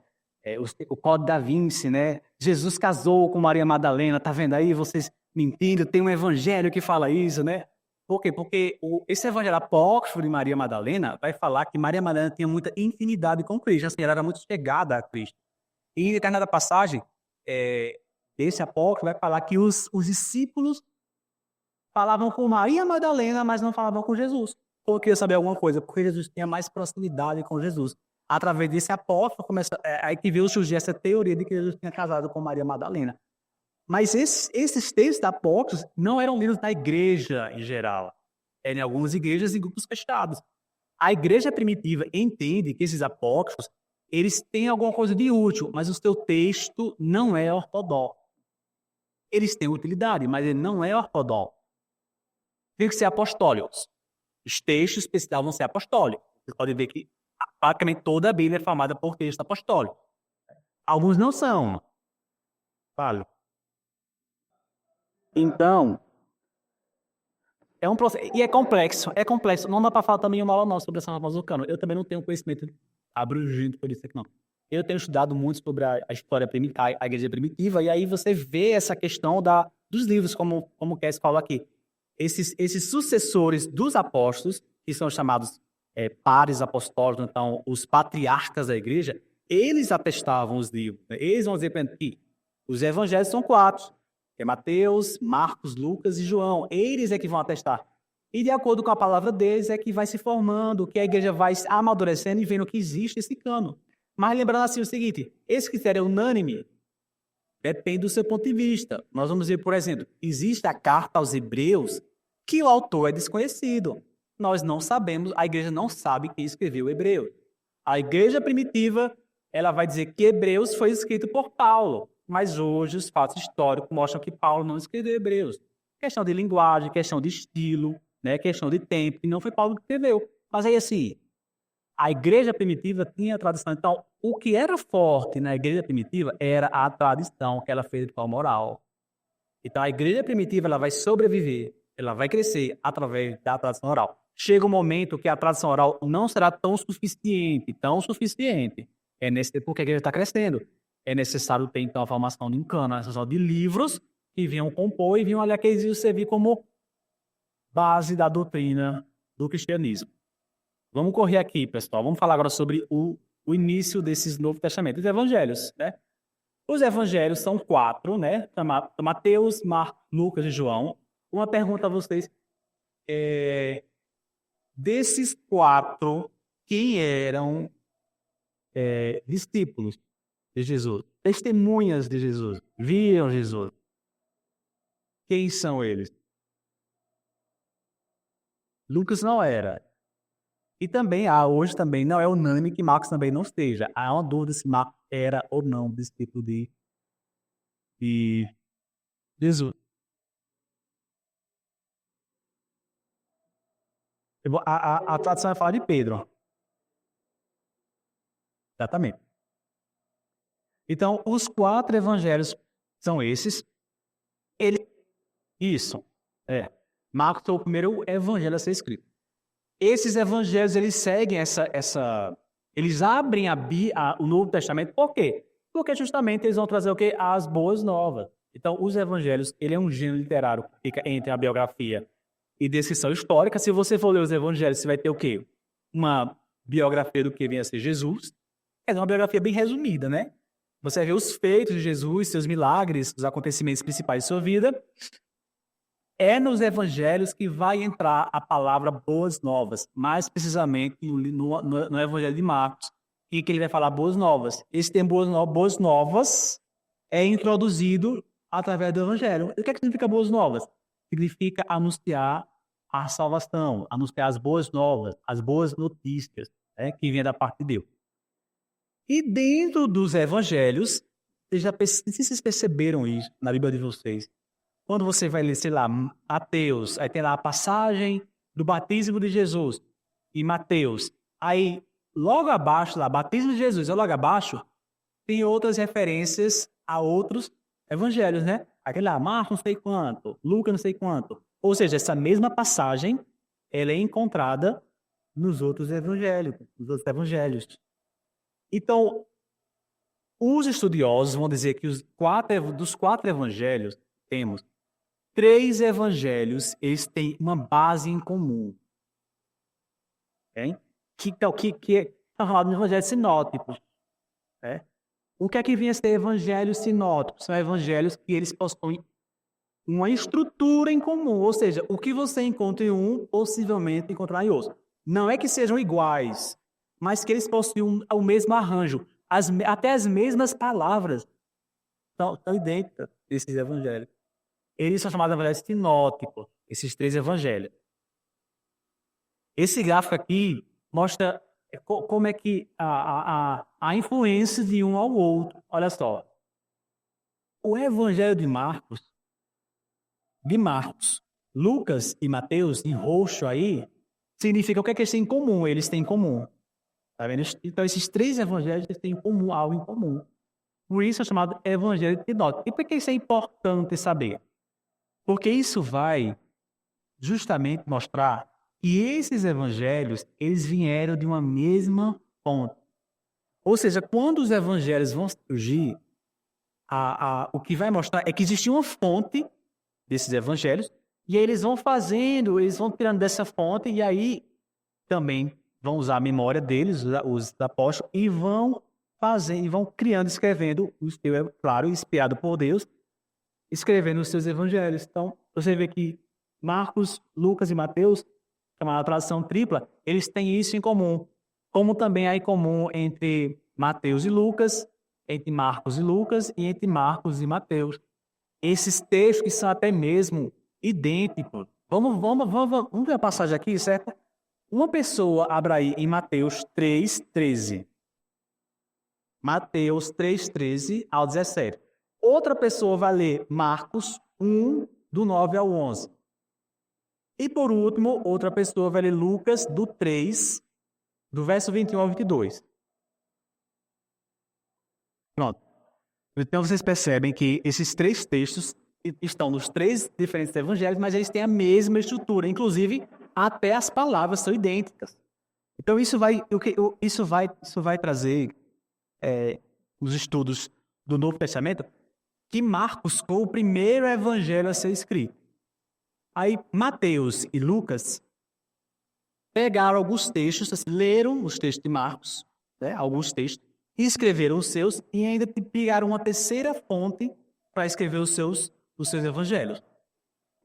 O Código da Vinci, né? Jesus casou com Maria Madalena, tá vendo aí? Vocês mentindo, tem um evangelho que fala isso, né? Por quê? Porque esse evangelho apócrifo de Maria Madalena vai falar que Maria Madalena tinha muita intimidade com Cristo, assim, ela era muito chegada a Cristo. E em determinada passagem, desse apócrifo vai falar que os discípulos falavam com Maria Madalena, mas não falavam com Jesus. Ou queria saber alguma coisa, porque Jesus tinha mais proximidade com Jesus. Através desse apóstolo, aí que veio surgir essa teoria de que Jesus tinha casado com Maria Madalena. Mas esses textos apócrifos não eram lidos na igreja em geral. Eram em algumas igrejas e grupos fechados. A igreja primitiva entende que esses apócrifos, eles têm alguma coisa de útil, mas o seu texto não é ortodoxo. Eles têm utilidade, mas ele não é ortodoxo. Tem que ser apostólicos. Os textos precisavam ser apostólicos. Você pode ver que praticamente toda a Bíblia é formada por texto apostólico. Alguns não são. Falo. Então, É um processo, e é complexo. Não dá para falar também uma aula não sobre essa reforma do cânon. Eu também não tenho conhecimento abrangente por isso aqui, não. Eu tenho estudado muito sobre a história primitiva, a igreja primitiva, e aí você vê essa questão dos livros, como o Cass falou aqui. Esses sucessores dos apóstolos, que são chamados pares apostólicos, então os patriarcas da igreja, eles atestavam os livros. Né? Eles vão dizer que os evangelhos são 4, que é Mateus, Marcos, Lucas e João. Eles é que vão atestar. E de acordo com a palavra deles é que vai se formando, que a igreja vai amadurecendo e vendo que existe esse cano. Mas lembrando assim o seguinte, esse critério é unânime, depende do seu ponto de vista. Nós vamos ver, por exemplo, existe a carta aos Hebreus, que o autor é desconhecido. Nós não sabemos, a igreja não sabe quem escreveu Hebreus. A igreja primitiva, ela vai dizer que Hebreus foi escrito por Paulo, mas hoje os fatos históricos mostram que Paulo não escreveu Hebreus. Questão de linguagem, questão de estilo, né? Questão de tempo, e não foi Paulo que escreveu. Mas aí assim, a igreja primitiva tinha a tradição. Então, o que era forte na igreja primitiva era a tradição que ela fez de forma oral. Então, a igreja primitiva ela vai sobreviver, ela vai crescer através da tradição oral. Chega um momento que a tradição oral não será tão suficiente. É nesse tempo que a igreja está crescendo. É necessário ter, então, a formação de um cano, a formação de livros que vinham compor e vinham, aliás, que eles iam servir como base da doutrina do cristianismo. Vamos correr aqui, pessoal. Vamos falar agora sobre o início desses Novo Testamento. Os evangelhos, né? Os evangelhos são 4, né? Mateus, Marcos, Lucas e João. Uma pergunta a vocês. Desses 4, quem eram discípulos de Jesus? Testemunhas de Jesus? Viram Jesus? Quem são eles? Lucas não era. E também, hoje também não é unânime que Marcos também não esteja. Há uma dúvida se Marcos era ou não discípulo de Jesus. A tradição vai falar de Pedro. Exatamente. Então, os 4 evangelhos são esses. Isso. Marcos foi o primeiro evangelho a ser escrito. Esses evangelhos, eles seguem eles abrem o Novo Testamento. Por quê? Porque justamente eles vão trazer o quê? As boas novas. Então, os evangelhos, ele é um gênero literário que fica entre a biografia e descrição histórica. Se você for ler os evangelhos, você vai ter o quê? Uma biografia do que vem a ser Jesus. É uma biografia bem resumida, né? Você vai ver os feitos de Jesus, seus milagres, os acontecimentos principais de sua vida. É nos evangelhos que vai entrar a palavra boas novas, mais precisamente no evangelho de Marcos, em que ele vai falar boas novas. Esse termo boas novas é introduzido através do evangelho. O que significa boas novas? Significa anunciar a salvação, anunciar as boas novas, as boas notícias, né, que vêm da parte de Deus. E dentro dos evangelhos, vocês perceberam isso na Bíblia de vocês? Quando você vai ler, sei lá, Mateus, aí tem lá a passagem do batismo de Jesus, em Mateus. Aí, logo abaixo, lá, batismo de Jesus, logo abaixo, tem outras referências a outros evangelhos, né? Aquele lá, Marcos não sei quanto, Lucas não sei quanto. Ou seja, essa mesma passagem, ela é encontrada nos outros evangelhos. Então, os estudiosos vão dizer que dos 4 evangelhos, temos 3 evangelhos, eles têm uma base em comum. Okay? Que é chamado de evangelhos sinóticos. O que é que vinha a ser evangelhos sinóticos? São evangelhos que eles possuem uma estrutura em comum, ou seja, o que você encontra em um, possivelmente encontrará em outro. Não é que sejam iguais, mas que eles possuem o mesmo arranjo, até as mesmas palavras estão idênticas desses evangelhos. Eles são chamados de evangelhos sinóticos, esses 3 evangelhos. Esse gráfico aqui mostra como é que a influência de um ao outro. Olha só. O evangelho de Marcos, Lucas e Mateus, em roxo aí, significa o que é que eles têm em comum. Eles têm em comum. Tá vendo? Então, esses 3 evangelhos eles têm algo em comum. Por isso é chamado evangelho sinótico. E por que isso é importante saber? Porque isso vai justamente mostrar que esses evangelhos, eles vieram de uma mesma fonte. Ou seja, quando os evangelhos vão surgir, o que vai mostrar é que existia uma fonte desses evangelhos, e aí eles vão fazendo, eles vão tirando dessa fonte, e aí também vão usar a memória deles, os apóstolos, e vão fazendo, e vão criando, escrevendo, claro, inspirado por Deus, escrevendo os seus evangelhos. Então, você vê que Marcos, Lucas e Mateus, chamada tradução tripla, eles têm isso em comum, como também há em comum entre Mateus e Lucas, entre Marcos e Lucas e entre Marcos e Mateus. Esses textos que são até mesmo idênticos. Vamos ver a passagem aqui, certo? Uma pessoa abra aí em Mateus 3:13. Mateus 3:13 ao 17. Outra pessoa vai ler Marcos 1, do 9 ao 11. E por último, outra pessoa vai ler Lucas do 3, do verso 21 ao 22. Pronto. Então vocês percebem que esses três textos estão nos três diferentes evangelhos, mas eles têm a mesma estrutura. Inclusive, até as palavras são idênticas. Então isso vai trazer os estudos do Novo Testamento, que Marcos foi o primeiro evangelho a ser escrito. Aí Mateus e Lucas pegaram alguns textos, assim, leram os textos de Marcos, né, alguns textos, e escreveram os seus, e ainda pegaram uma terceira fonte para escrever os seus evangelhos.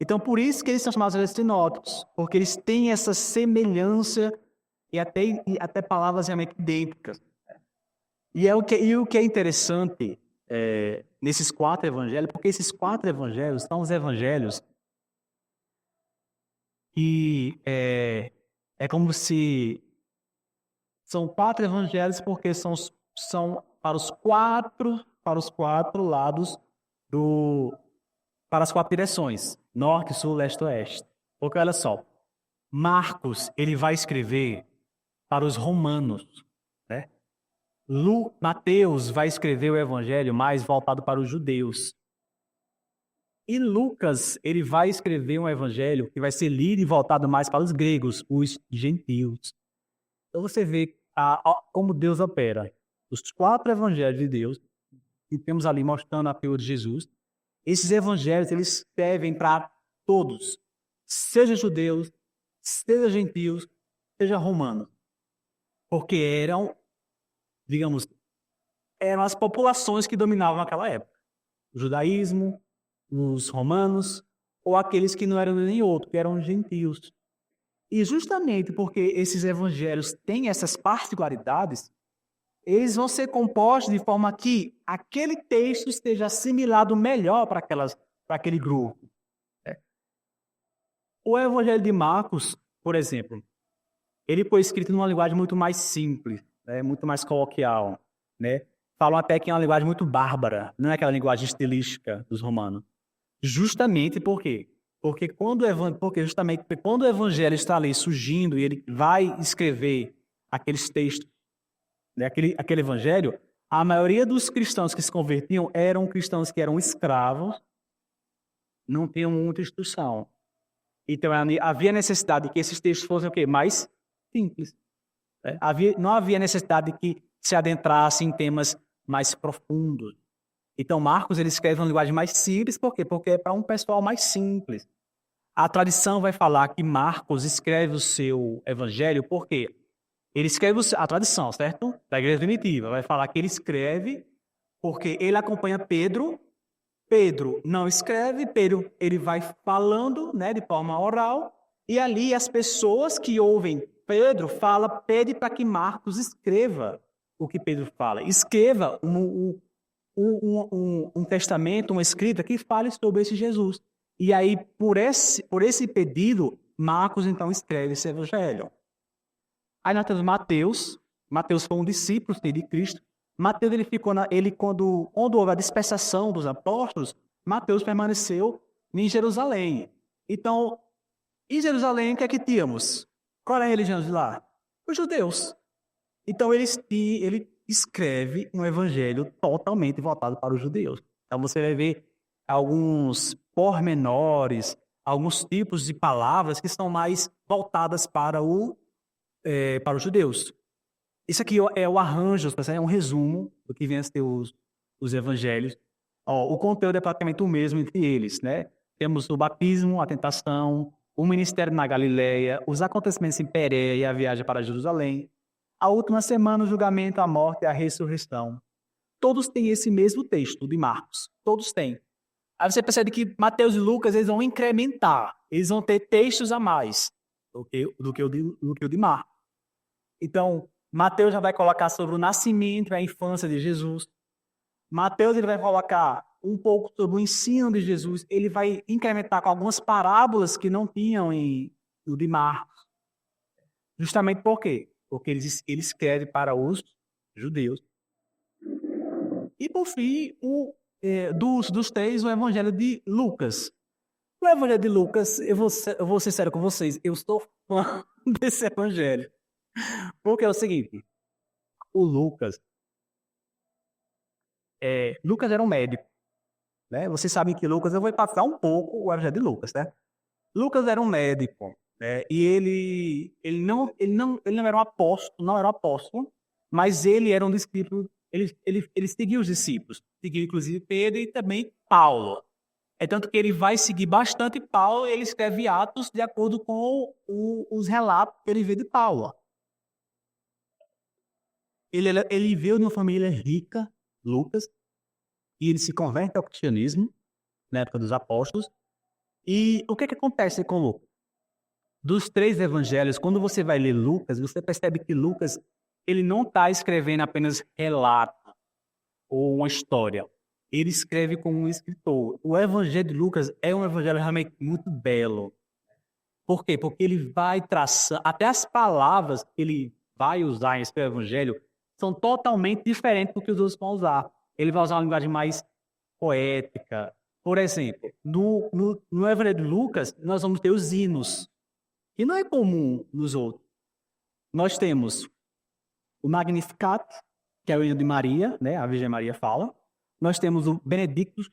Então, por isso que eles são chamados de sinóticos, porque eles têm essa semelhança e até palavras realmente idênticas. E o que é interessante nesses quatro evangelhos, porque esses quatro evangelhos são os evangelhos que é como se são quatro evangelhos, porque são para os quatro lados para as quatro direções, norte, sul, leste, oeste. Porque olha só, Marcos, ele vai escrever para os romanos, né? Mateus vai escrever o evangelho mais voltado para os judeus. E Lucas, ele vai escrever um evangelho que vai ser lido e voltado mais para os gregos, os gentios. Então você vê como Deus opera. Os quatro evangelhos de Deus, que temos ali mostrando a figura de Jesus, esses evangelhos, eles servem para todos, seja judeus, seja gentios, seja romanos. Porque eram as populações que dominavam naquela época. O judaísmo, os romanos, ou aqueles que não eram nem outro, que eram gentios. E justamente porque esses evangelhos têm essas particularidades, eles vão ser compostos de forma que aquele texto esteja assimilado melhor para aquele grupo. O evangelho de Marcos, por exemplo, ele foi escrito numa linguagem muito mais simples, muito mais coloquial, né? Falam até que é uma linguagem muito bárbara, não é aquela linguagem estilística dos romanos. Justamente por quê? Porque quando o evangelho está ali surgindo e ele vai escrever aqueles textos, né, aquele evangelho, a maioria dos cristãos que se convertiam eram cristãos que eram escravos, não tinham muita instrução. Então havia necessidade de que esses textos fossem o quê? Mais simples. Né? Não havia necessidade de que se adentrasse em temas mais profundos. Então, Marcos ele escreve uma linguagem mais simples, por quê? Porque é para um pessoal mais simples. A tradição vai falar que Marcos escreve o seu evangelho porque ele escreve a tradição, certo? Da igreja primitiva. Vai falar que ele escreve porque ele acompanha Pedro. Pedro não escreve, Pedro ele vai falando, né, de forma oral, e ali as pessoas que ouvem Pedro pede para que Marcos escreva o que Pedro fala. Escreva um testamento, uma escrita que fale sobre esse Jesus. E aí, por esse pedido, Marcos então escreve esse evangelho. Aí nós temos Mateus. Mateus foi um discípulo de Cristo. Mateus quando houve a dispersação dos apóstolos, Mateus permaneceu em Jerusalém. Então, em Jerusalém, o que é que tínhamos? Qual era a religião de lá? Os judeus. Então, ele escreve um evangelho totalmente voltado para os judeus. Então, você vai ver alguns pormenores, alguns tipos de palavras que são mais voltadas para os judeus. Isso aqui é o arranjo, é um resumo do que vem a ser os evangelhos. O conteúdo é praticamente o mesmo entre eles, né? Temos o batismo, a tentação, o ministério na Galileia, os acontecimentos em Pérea, a viagem para Jerusalém, a última semana, o julgamento, a morte e a ressurreição. Todos têm esse mesmo texto de Marcos. Todos têm. Aí você percebe que Mateus e Lucas eles vão incrementar. Eles vão ter textos a mais do que o de Marcos. Então, Mateus já vai colocar sobre o nascimento e a infância de Jesus. Mateus ele vai colocar um pouco sobre o ensino de Jesus. Ele vai incrementar com algumas parábolas que não tinham no de Marcos. Justamente por quê? Porque ele escreve para os judeus. E, por fim, dos três, o Evangelho de Lucas. O Evangelho de Lucas, eu vou ser sincero com vocês, eu estou fã desse Evangelho. Porque é o seguinte, o Lucas era um médico, né? Vocês sabem que Lucas, eu vou passar um pouco o Evangelho de Lucas, né? Lucas era um médico, né? E ele não era um apóstolo, mas ele era um discípulo, ele seguia os discípulos, seguiu inclusive Pedro e também Paulo. É tanto que ele vai seguir bastante Paulo e ele escreve Atos de acordo com os relatos que ele vê de Paulo. Ele veio de uma família rica, Lucas, e ele se converte ao cristianismo na época dos apóstolos. E o que acontece com Lucas? Dos três evangelhos, quando você vai ler Lucas, você percebe que Lucas ele não está escrevendo apenas relato ou uma história. Ele escreve como um escritor. O Evangelho de Lucas é um evangelho realmente muito belo. Por quê? Porque ele vai traçar, até as palavras que ele vai usar em esse evangelho são totalmente diferentes do que os outros vão usar. Ele vai usar uma linguagem mais poética. Por exemplo, no Evangelho de Lucas, nós vamos ter os hinos, que não é comum nos outros. Nós temos o Magnificat, que é o hino de Maria, né? A Virgem Maria fala. Nós temos o Benedictus,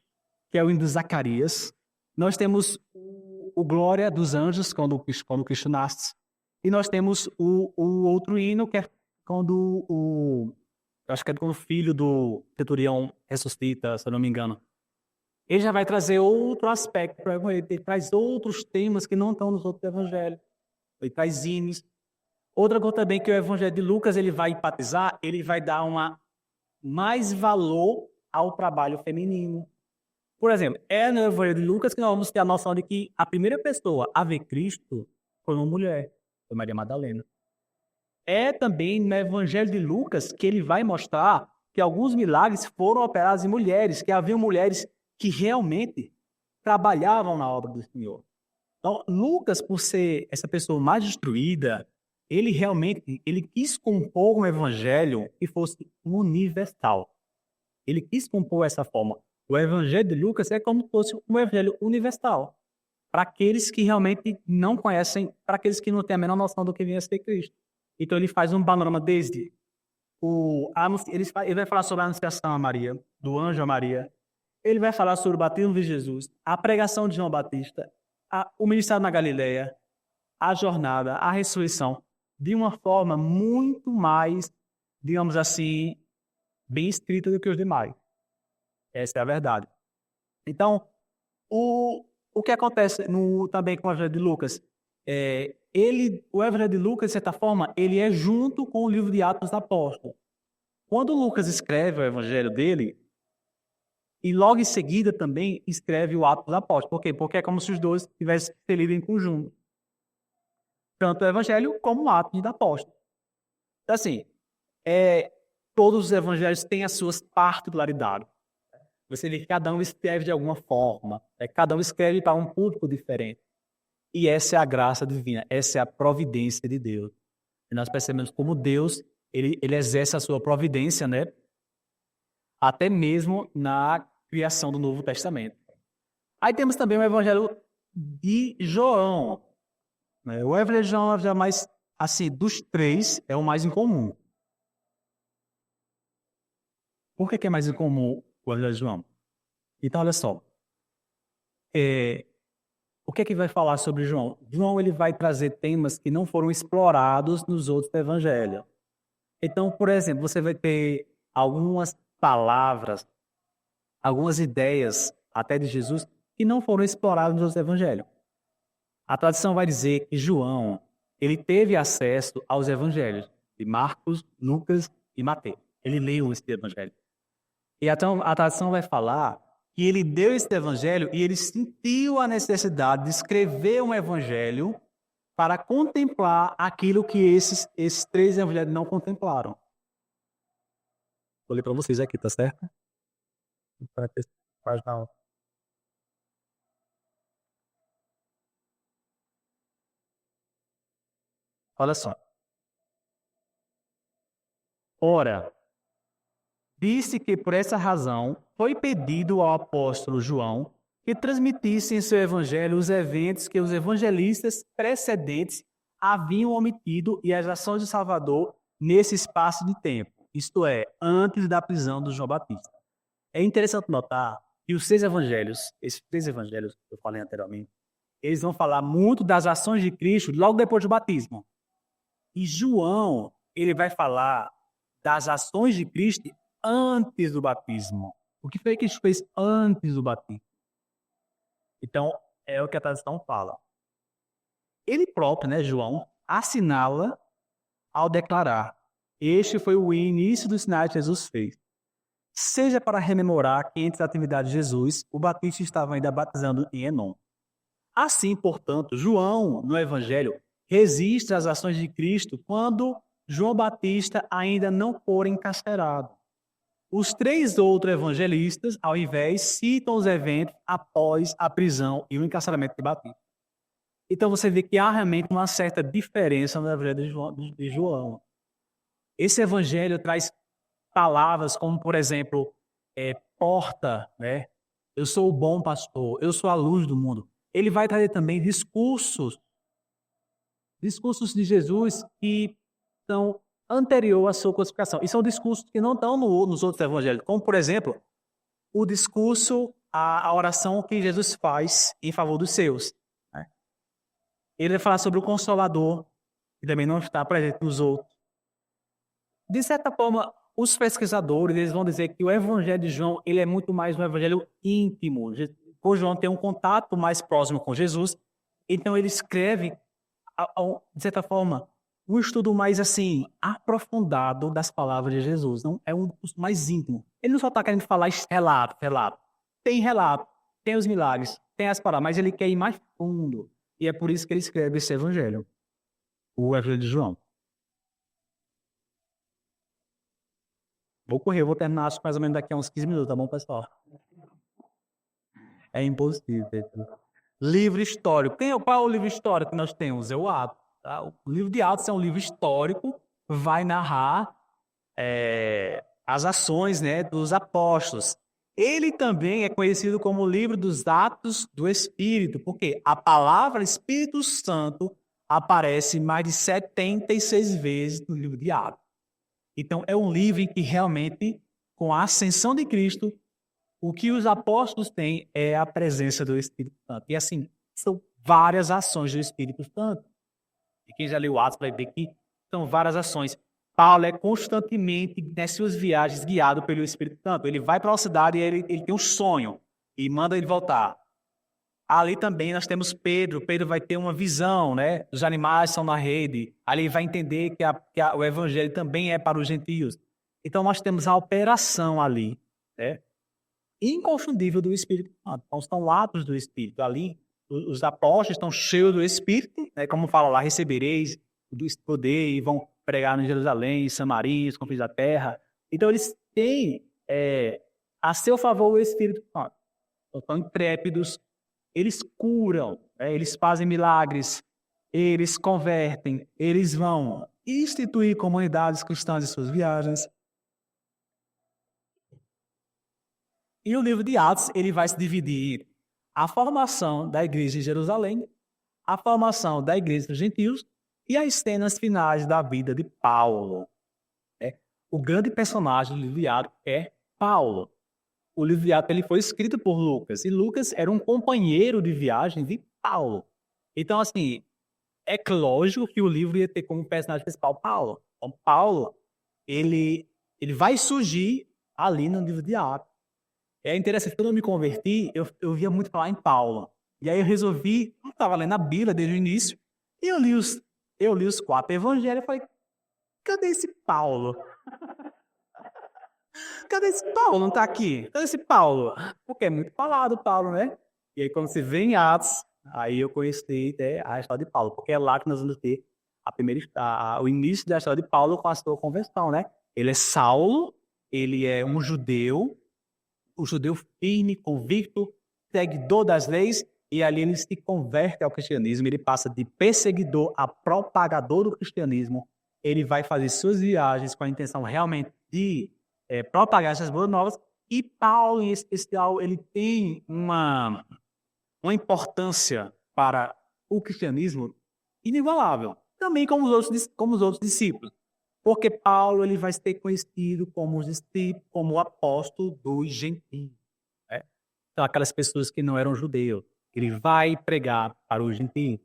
que é o hino de Zacarias. Nós temos o Glória dos Anjos, quando Cristo nasce. E nós temos o outro hino, que é quando eu acho que é quando o filho do centurião ressuscita, se eu não me engano. Ele já vai trazer outro aspecto para o evangelho. Ele traz outros temas que não estão nos outros evangelhos. Ele traz hinos. Outra coisa também que o evangelho de Lucas ele vai enfatizar, ele vai dar mais valor ao trabalho feminino. Por exemplo, é no Evangelho de Lucas que nós vamos ter a noção de que a primeira pessoa a ver Cristo foi uma mulher, foi Maria Madalena. É também no Evangelho de Lucas que ele vai mostrar que alguns milagres foram operados em mulheres, que haviam mulheres que realmente trabalhavam na obra do Senhor. Então, Lucas, por ser essa pessoa mais instruída, ele quis compor um evangelho que fosse universal. Ele quis compor essa forma. O evangelho de Lucas é como se fosse um evangelho universal. Para aqueles que realmente não conhecem, para aqueles que não têm a menor noção do que vem a ser Cristo. Então ele faz um panorama desde ele vai falar sobre a anunciação a Maria, do anjo a Maria. Ele vai falar sobre o batismo de Jesus, a pregação de João Batista, o ministério na Galileia, a jornada, a ressurreição, de uma forma muito mais, digamos assim, bem escrita do que os demais. Essa é a verdade. Então, o que acontece também com o Evangelho de Lucas? O Evangelho de Lucas, de certa forma, ele é junto com o livro de Atos dos Apóstolos. Quando Lucas escreve o Evangelho dele, e logo em seguida também escreve o Atos dos Apóstolos. Por quê? Porque é como se os dois tivessem que ser lidos em conjunto. Tanto o Evangelho como o Atos dos Apóstolos. Então, assim, todos os evangelhos têm as suas particularidades. Você vê que cada um escreve de alguma forma. Cada um escreve para um público diferente. E essa é a graça divina. Essa é a providência de Deus. E nós percebemos como Deus ele exerce a sua providência, né? Até mesmo na criação do Novo Testamento. Aí temos também o Evangelho de João. O Evangelho de João é o evangelho mais, assim, dos três, é o mais incomum. Por que é mais incomum o Evangelho de João? Então, olha só. O que é que vai falar sobre João? João ele vai trazer temas que não foram explorados nos outros evangelhos. Então, por exemplo, você vai ter algumas palavras, algumas ideias até de Jesus que não foram exploradas nos outros evangelhos. A tradição vai dizer que João ele teve acesso aos evangelhos de Marcos, Lucas e Mateus. Ele leu esse evangelho. E então a tradição vai falar que ele deu esse evangelho e ele sentiu a necessidade de escrever um evangelho para contemplar aquilo que esses três evangelhos não contemplaram. Vou ler para vocês aqui, tá certo? Página 1. Olha só. Ora, disse que por essa razão foi pedido ao apóstolo João que transmitisse em seu evangelho os eventos que os evangelistas precedentes haviam omitido e as ações do Salvador nesse espaço de tempo, isto é, antes da prisão do João Batista. É interessante notar que os seis evangelhos, esses três evangelhos que eu falei anteriormente, eles vão falar muito das ações de Cristo logo depois do batismo. E João, ele vai falar das ações de Cristo antes do batismo. O que foi que Cristo fez antes do batismo? Então, é o que a tradição fala. Ele próprio, né, João, assinala ao declarar: este foi o início dos sinais que Jesus fez. Seja para rememorar que entre as atividades de Jesus, o Batista estava ainda batizando em Enom. Assim, portanto, João, no Evangelho, registra as ações de Cristo quando João Batista ainda não for encarcerado. Os três outros evangelistas, ao invés, citam os eventos após a prisão e o encarceramento de Batista. Então você vê que há realmente uma certa diferença no Evangelho de João. Esse Evangelho traz palavras como, por exemplo, porta, né? Eu sou o bom pastor, eu sou a luz do mundo. Ele vai trazer também discursos de Jesus que são anterior à sua crucificação. E são discursos que não estão nos outros evangelhos, como, por exemplo, o discurso, a oração que Jesus faz em favor dos seus. Né? Ele vai falar sobre o Consolador, que também não está presente nos outros. De certa forma, os pesquisadores eles vão dizer que o evangelho de João ele é muito mais um evangelho íntimo. O João tem um contato mais próximo com Jesus, então ele escreve, de certa forma, um estudo mais assim aprofundado das palavras de Jesus. Não é um dos mais íntimo. Ele não só está querendo falar relato. Tem relato, tem os milagres, tem as palavras, mas ele quer ir mais fundo. E é por isso que ele escreve esse evangelho, o evangelho de João. Vou correr, vou terminar acho mais ou menos daqui a uns 15 minutos, tá bom, pessoal? É impossível. Livro histórico. Qual é o livro histórico que nós temos? É o Atos. Tá? O livro de Atos é um livro histórico, vai narrar as ações, né, dos apóstolos. Ele também é conhecido como o livro dos Atos do Espírito, porque a palavra Espírito Santo aparece mais de 76 vezes no livro de Atos. Então, é um livro em que realmente, com a ascensão de Cristo, o que os apóstolos têm é a presença do Espírito Santo. E assim, são várias ações do Espírito Santo. E quem já leu Atos vai ver que são várias ações. Paulo é constantemente, nas suas viagens, guiado pelo Espírito Santo. Ele vai para uma cidade e ele tem um sonho e manda ele voltar. Ali também nós temos Pedro. Pedro vai ter uma visão, né? Os animais estão na rede. Ali ele vai entender que o evangelho também é para os gentios. Então nós temos a operação ali, né? Inconfundível do Espírito Santo. Então são atos do Espírito. Ali os apóstolos estão cheios do Espírito, né? Como fala lá, recebereis do poder e vão pregar em Jerusalém, em Samaria, os confins da terra. Então eles têm a seu favor o Espírito Santo. Então, são intrépidos. Eles curam, eles fazem milagres, eles convertem, eles vão instituir comunidades cristãs em suas viagens. E o livro de Atos ele vai se dividir em a formação da igreja em Jerusalém, a formação da igreja dos gentios e as cenas finais da vida de Paulo. O grande personagem do livro de Atos é Paulo. O livro de Atos ele foi escrito por Lucas, e Lucas era um companheiro de viagem de Paulo. Então, assim, é lógico que o livro ia ter como personagem principal Paulo. Então, Paulo, ele vai surgir ali no livro de Atos. É interessante, quando eu me converti, eu via muito falar em Paulo. E aí eu resolvi, eu estava lendo a Bíblia desde o início, e eu li os 4 evangelhos e falei, cadê esse Paulo? Cadê esse Paulo? Não está aqui. Cadê esse Paulo? Porque é muito falado Paulo, né? E aí quando você vê em Atos, aí eu conheci a história de Paulo, porque é lá que nós vamos ter o início da história de Paulo com a sua conversão, né? Ele é Saulo, ele é um judeu, o judeu firme, convicto, seguidor das leis, e ali ele se converte ao cristianismo, ele passa de perseguidor a propagador do cristianismo, ele vai fazer suas viagens com a intenção realmente de propagar essas boas novas, e Paulo, em especial, ele tem uma importância para o cristianismo inigualável, também como os outros discípulos. Porque Paulo ele vai ser conhecido como discípulo, como o apóstolo dos gentios. Né? Então, aquelas pessoas que não eram judeus. Ele vai pregar para os gentios.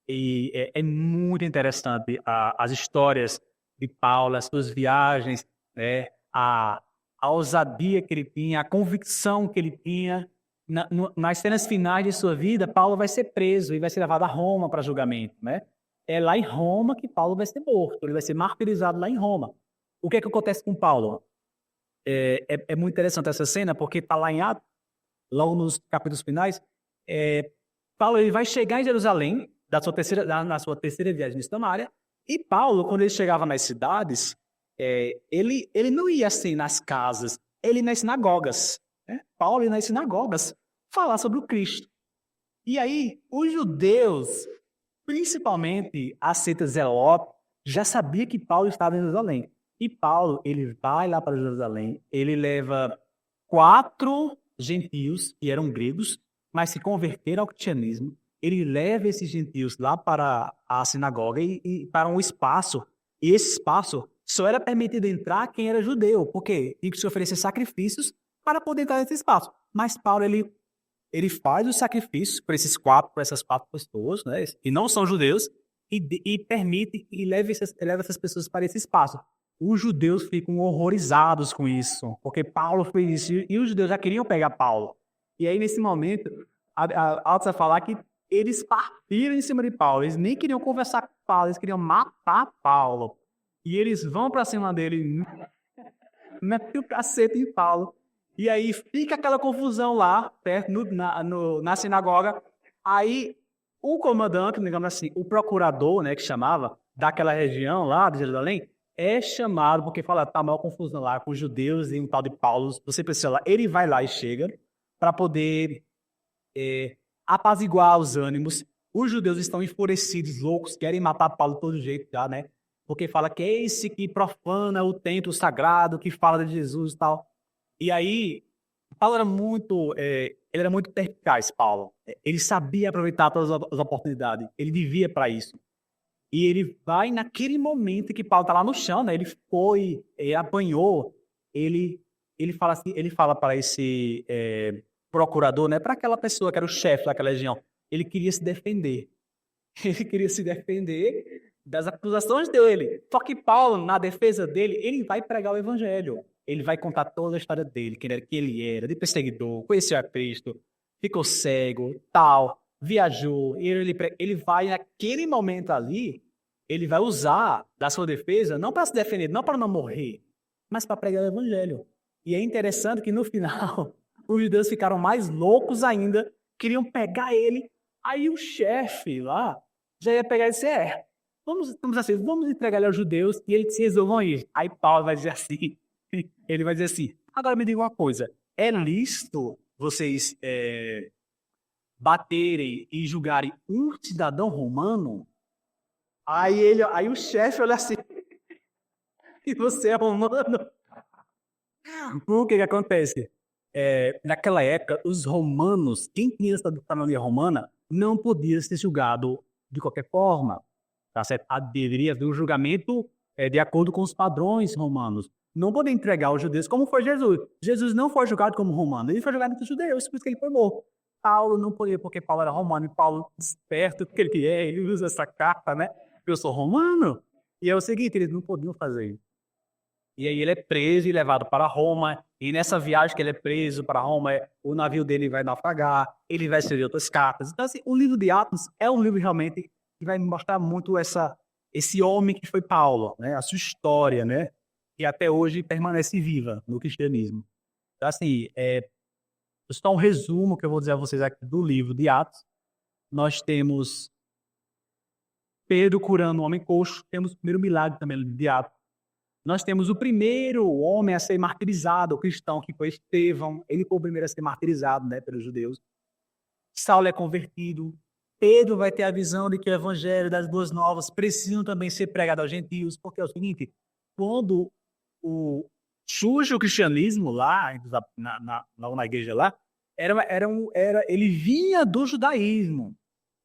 E é muito interessante as histórias de Paulo, as suas viagens, né? a ousadia que ele tinha, a convicção que ele tinha. Nas cenas finais de sua vida, Paulo vai ser preso e vai ser levado a Roma para julgamento, né? É lá em Roma que Paulo vai ser morto, ele vai ser martirizado lá em Roma. O que é que acontece com Paulo? É muito interessante essa cena, porque está lá em Atos, logo nos capítulos finais, Paulo ele vai chegar em Jerusalém, na sua terceira viagem missionária, e Paulo, quando ele chegava nas cidades, ele não ia assim nas casas, ele ia nas sinagogas. Né? Paulo ia nas sinagogas falar sobre o Cristo. E aí, os judeus, principalmente a seita Zelote, já sabia que Paulo estava em Jerusalém. E Paulo, ele vai lá para Jerusalém, ele leva 4 gentios, que eram gregos, mas se converteram ao cristianismo. Ele leva esses gentios lá para a sinagoga e para um espaço. E esse espaço só era permitido entrar quem era judeu, porque tinha que se oferecer sacrifícios para poder entrar nesse espaço. Mas Paulo, ele faz os sacrifícios por essas 4 pessoas, né, e não são judeus, e permite e leva essas pessoas para esse espaço. Os judeus ficam horrorizados com isso, porque Paulo fez isso, e os judeus já queriam pegar Paulo. E aí, nesse momento, a Atos vai falar que eles partiram em cima de Paulo, eles nem queriam conversar com Paulo, eles queriam matar Paulo. E eles vão para cima dele, metem o cacete em Paulo. E aí fica aquela confusão lá, perto, na sinagoga. Aí o comandante, digamos assim, o procurador, né, que chamava, daquela região lá de Jerusalém, é chamado, porque fala, tá maior confusão lá com os judeus e um tal de Paulo, você precisa lá. Ele vai lá e chega para poder apaziguar os ânimos. Os judeus estão enfurecidos, loucos, querem matar Paulo de todo jeito já, né? Porque fala que é esse que profana o templo sagrado, que fala de Jesus e tal. E aí, Paulo ele era muito perspicaz, Paulo. Ele sabia aproveitar todas as oportunidades. Ele vivia para isso. E ele vai naquele momento que Paulo está lá no chão, né? Ele foi, apanhou. Ele fala assim, ele fala para esse procurador, né? Para aquela pessoa que era o chefe daquela região. Ele queria se defender. Ele queria se defender das acusações dele. Só que Paulo, na defesa dele, ele vai pregar o evangelho. Ele vai contar toda a história dele, quem ele era, de perseguidor, conheceu a Cristo, ficou cego, tal, viajou. E ele vai, naquele momento ali, ele vai usar da sua defesa, não para se defender, não para não morrer, mas para pregar o evangelho. E é interessante que, no final, os judeus ficaram mais loucos ainda, queriam pegar ele. Aí o chefe lá já ia pegar e dizer, vamos entregar ele aos judeus e eles se resolvam ir. Aí Paulo vai dizer assim, ele vai dizer assim, agora me diga uma coisa, é lícito vocês baterem e julgarem um cidadão romano? Aí o chefe olha assim, e você é romano? O que acontece? Naquela época, os romanos, quem tinha essa cidadania romana, não podia ser julgado de qualquer forma. Tá certo? Deveria haver um julgamento de acordo com os padrões romanos. Não poder entregar os judeus como foi Jesus. Jesus não foi julgado como romano, ele foi julgado entre os judeus, por isso que ele foi morto. Paulo não podia, porque Paulo era romano, e Paulo, esperto, porque ele é, ele usa essa carta, né? Eu sou romano. E é o seguinte, eles não podiam fazer isso. E aí ele é preso e levado para Roma, e nessa viagem que ele é preso para Roma, o navio dele vai naufragar, ele vai escrever outras cartas. Então, assim, o livro de Atos é um livro realmente que vai mostrar muito esse homem que foi Paulo, né? A sua história, né? Que até hoje permanece viva no cristianismo. Então, assim, só um resumo que eu vou dizer a vocês aqui do livro de Atos. Nós temos Pedro curando um homem coxo, temos o primeiro milagre também de Atos. Nós temos o primeiro homem a ser martirizado, o cristão, que foi Estevão. Ele foi o primeiro a ser martirizado, né, pelos judeus. Saulo é convertido. Pedro vai ter a visão de que o evangelho das boas novas precisam também ser pregado aos gentios, porque é o seguinte, quando surge o cristianismo lá, na igreja lá, ele vinha do judaísmo.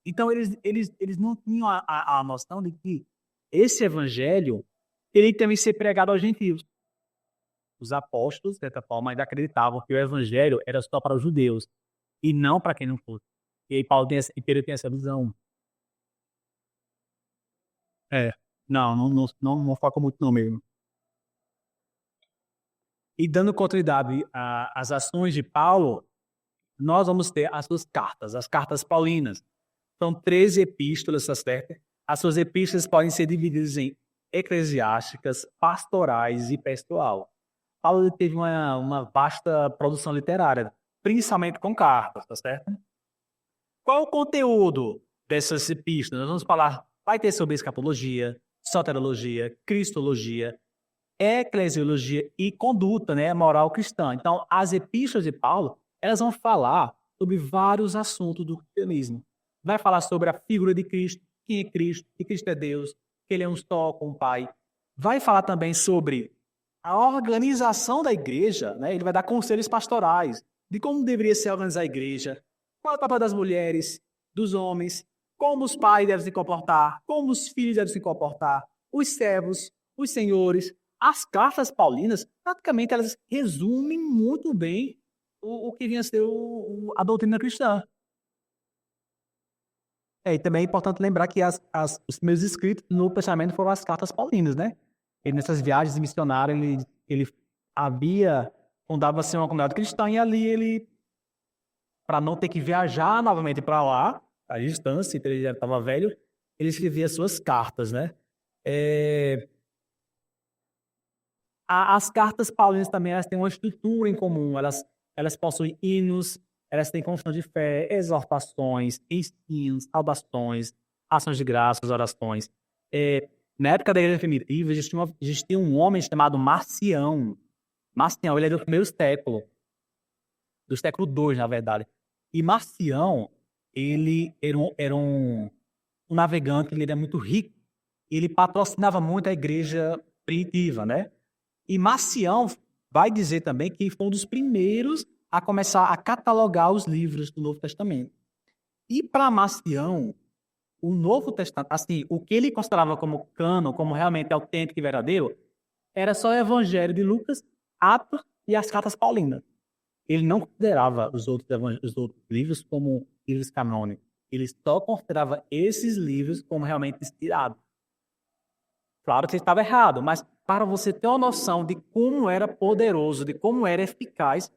Então, eles não tinham a noção de que esse evangelho teria que também ser pregado aos gentios. Os apóstolos, de certa forma, ainda acreditavam que o evangelho era só para os judeus e não para quem não fosse. E aí e Pedro tem essa visão. É, não foca muito não mesmo. E dando continuidade às ações de Paulo, nós vamos ter as suas cartas, as cartas paulinas. São 13 epístolas, tá certo? As suas epístolas podem ser divididas em eclesiásticas, pastorais e pessoal. Paulo teve uma vasta produção literária, principalmente com cartas, tá certo? Qual o conteúdo dessas epístolas? Nós vamos falar, vai ter sobre escatologia, soteriologia, cristologia, eclesiologia e conduta, né, moral cristã. Então, as epístolas de Paulo, elas vão falar sobre vários assuntos do cristianismo. Vai falar sobre a figura de Cristo, quem é Cristo, que Cristo é Deus, que ele é um só com o Pai. Vai falar também sobre a organização da igreja, né? Ele vai dar conselhos pastorais de como deveria ser organizar a igreja, qual é o papel das mulheres, dos homens, como os pais devem se comportar, como os filhos devem se comportar, os servos, os senhores. As cartas paulinas, praticamente, elas resumem muito bem o que vinha a ser a doutrina cristã. E também é importante lembrar que os primeiros escritos no pensamento foram as cartas paulinas, né? Ele, nessas viagens missionárias, ele fundava assim, uma comunidade cristã e ali ele, para não ter que viajar novamente para lá, a distância, então ele já estava velho, ele escrevia as suas cartas, né? As cartas paulinas também elas têm uma estrutura em comum, elas possuem hinos, elas têm confissão de fé, exortações, ensinos, saudações, ações de graças, orações. Na época da Igreja Primitiva, existia um homem chamado Marcião. Marcião, ele é do primeiro século, do século II, na verdade. E Marcião, ele era um navegante, ele era muito rico, ele patrocinava muito a Igreja Primitiva, né? E Marcião vai dizer também que foi um dos primeiros a começar a catalogar os livros do Novo Testamento. E para Marcião, o Novo Testamento, assim, o que ele considerava como cânon, como realmente autêntico e verdadeiro, era só o Evangelho de Lucas, Atos e as cartas paulinas. Ele não considerava os outros livros como livros canônicos. Ele só considerava esses livros como realmente inspirados. Claro que ele estava errado, mas para você ter uma noção de como era poderoso, de como era eficaz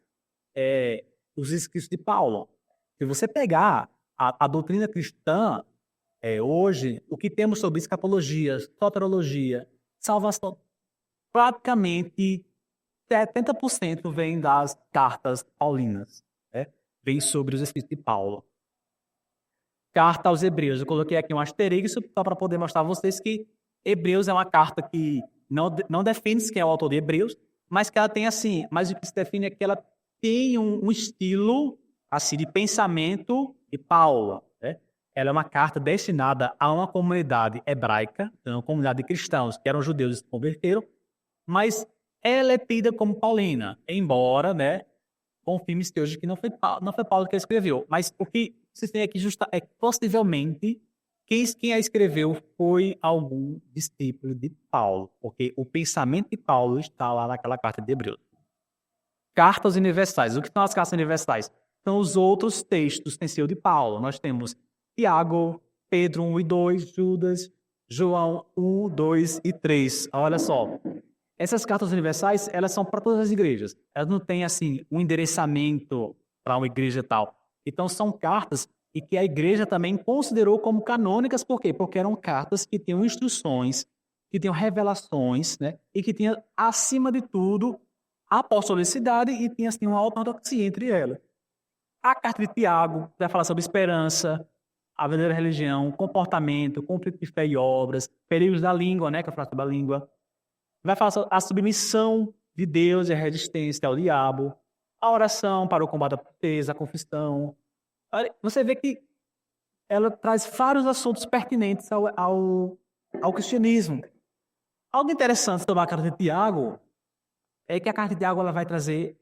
os escritos de Paulo. Se você pegar a doutrina cristã, hoje, o que temos sobre escatologia, soteriologia, salvação, praticamente 70% vem das cartas paulinas, né? Vem sobre os escritos de Paulo. Carta aos Hebreus. Eu coloquei aqui um asterisco só para poder mostrar a vocês que Hebreus é uma carta que não define quem é o autor de Hebreus, mas que ela tem assim, mas o que se define é que ela tem um estilo assim de pensamento de Paulo, né? Ela é uma carta destinada a uma comunidade hebraica, uma comunidade de cristãos que eram judeus e se converteram, mas ela é tida como paulina, embora, né, confirme-se hoje que não foi Paulo que escreveu. Mas o que vocês têm aqui é que possivelmente quem a escreveu foi algum discípulo de Paulo, porque o pensamento de Paulo está lá naquela carta de Hebreus. Cartas universais. O que são as cartas universais? são os outros textos sem ser o de Paulo. Nós temos Tiago, Pedro 1 e 2, Judas, João 1, 2 e 3. Olha só. Essas cartas universais, elas são para todas as igrejas. Elas não têm, assim, um endereçamento para uma igreja e tal. Então, são cartas e que a igreja também considerou como canônicas. Por quê? Porque eram cartas que tinham instruções, que tinham revelações, né? E que tinham, acima de tudo, a apostolicidade e tinha, assim, uma ortodoxia entre elas. A carta de Tiago vai falar sobre esperança, a verdadeira religião, comportamento, conflito de fé e obras, perigos da língua, né? Que eu falo sobre a língua. Vai falar sobre a submissão de Deus e a resistência ao diabo, a oração para o combate à pureza, a confissão. Você vê que ela traz vários assuntos pertinentes ao cristianismo. Algo interessante sobre a carta de Tiago é que a carta de Tiago ela vai trazer,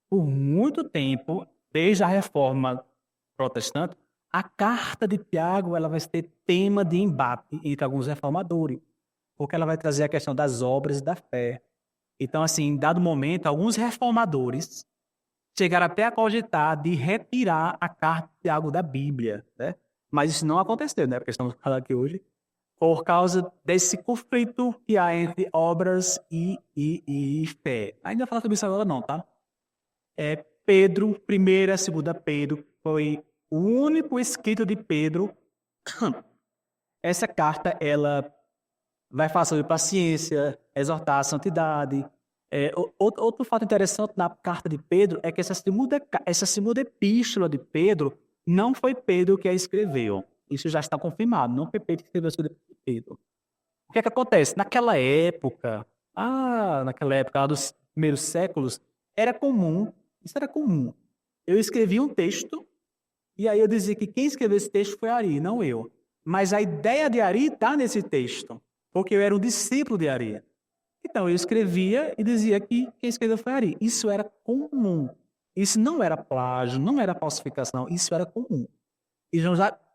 por muito tempo, desde a reforma protestante, a carta de Tiago ela vai ter tema de embate entre alguns reformadores, porque ela vai trazer a questão das obras e da fé. Então, assim, em dado momento, alguns reformadores chegaram até a cogitar de retirar a carta de Tiago da Bíblia, né? Mas isso não aconteceu, né? Porque estamos falando aqui hoje, por causa desse conflito que há entre obras e fé. Ainda falar sobre isso agora não, tá? Pedro, primeira, segunda Pedro, foi o único escrito de Pedro. Essa carta, ela vai falar sobre paciência, exortar a santidade. Outro fato interessante na carta de Pedro é que essa segunda epístola de Pedro não foi Pedro que a escreveu. Isso já está confirmado, não foi Pedro que escreveu a segunda epístola de Pedro. O que é que acontece? Naquela época, lá dos primeiros séculos, isso era comum. Eu escrevi um texto e aí eu dizia que quem escreveu esse texto foi Ari, não eu. Mas a ideia de Ari está nesse texto, porque eu era um discípulo de Ari. Então eu escrevia e dizia que quem escreveu foi Ari. Isso era comum. Isso não era plágio, não era falsificação, isso era comum.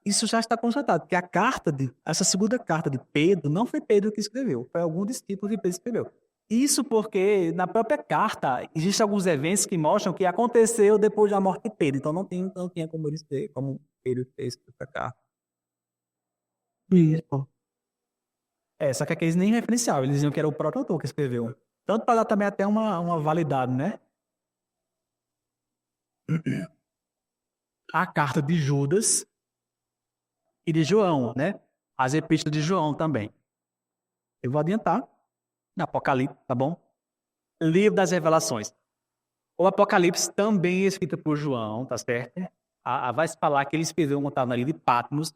Isso já está constatado, que essa segunda carta de Pedro não foi Pedro que escreveu, foi algum discípulo de Pedro que escreveu. Isso porque na própria carta existem alguns eventos que mostram que aconteceu depois da morte de Pedro. Então não tinha como ele escrever, como Pedro ter escrito a carta. Isso. Só que aqui eles nem referenciavam, eles diziam que era o próprio autor que escreveu. Tanto para dar também até uma validade, né? A carta de Judas e de João, né? As epístolas de João também. Eu vou adiantar. Apocalipse, tá bom? Livro das Revelações. O Apocalipse também é escrito por João, tá certo? Vai se falar que ele escreveu um contato na ilha de Patmos.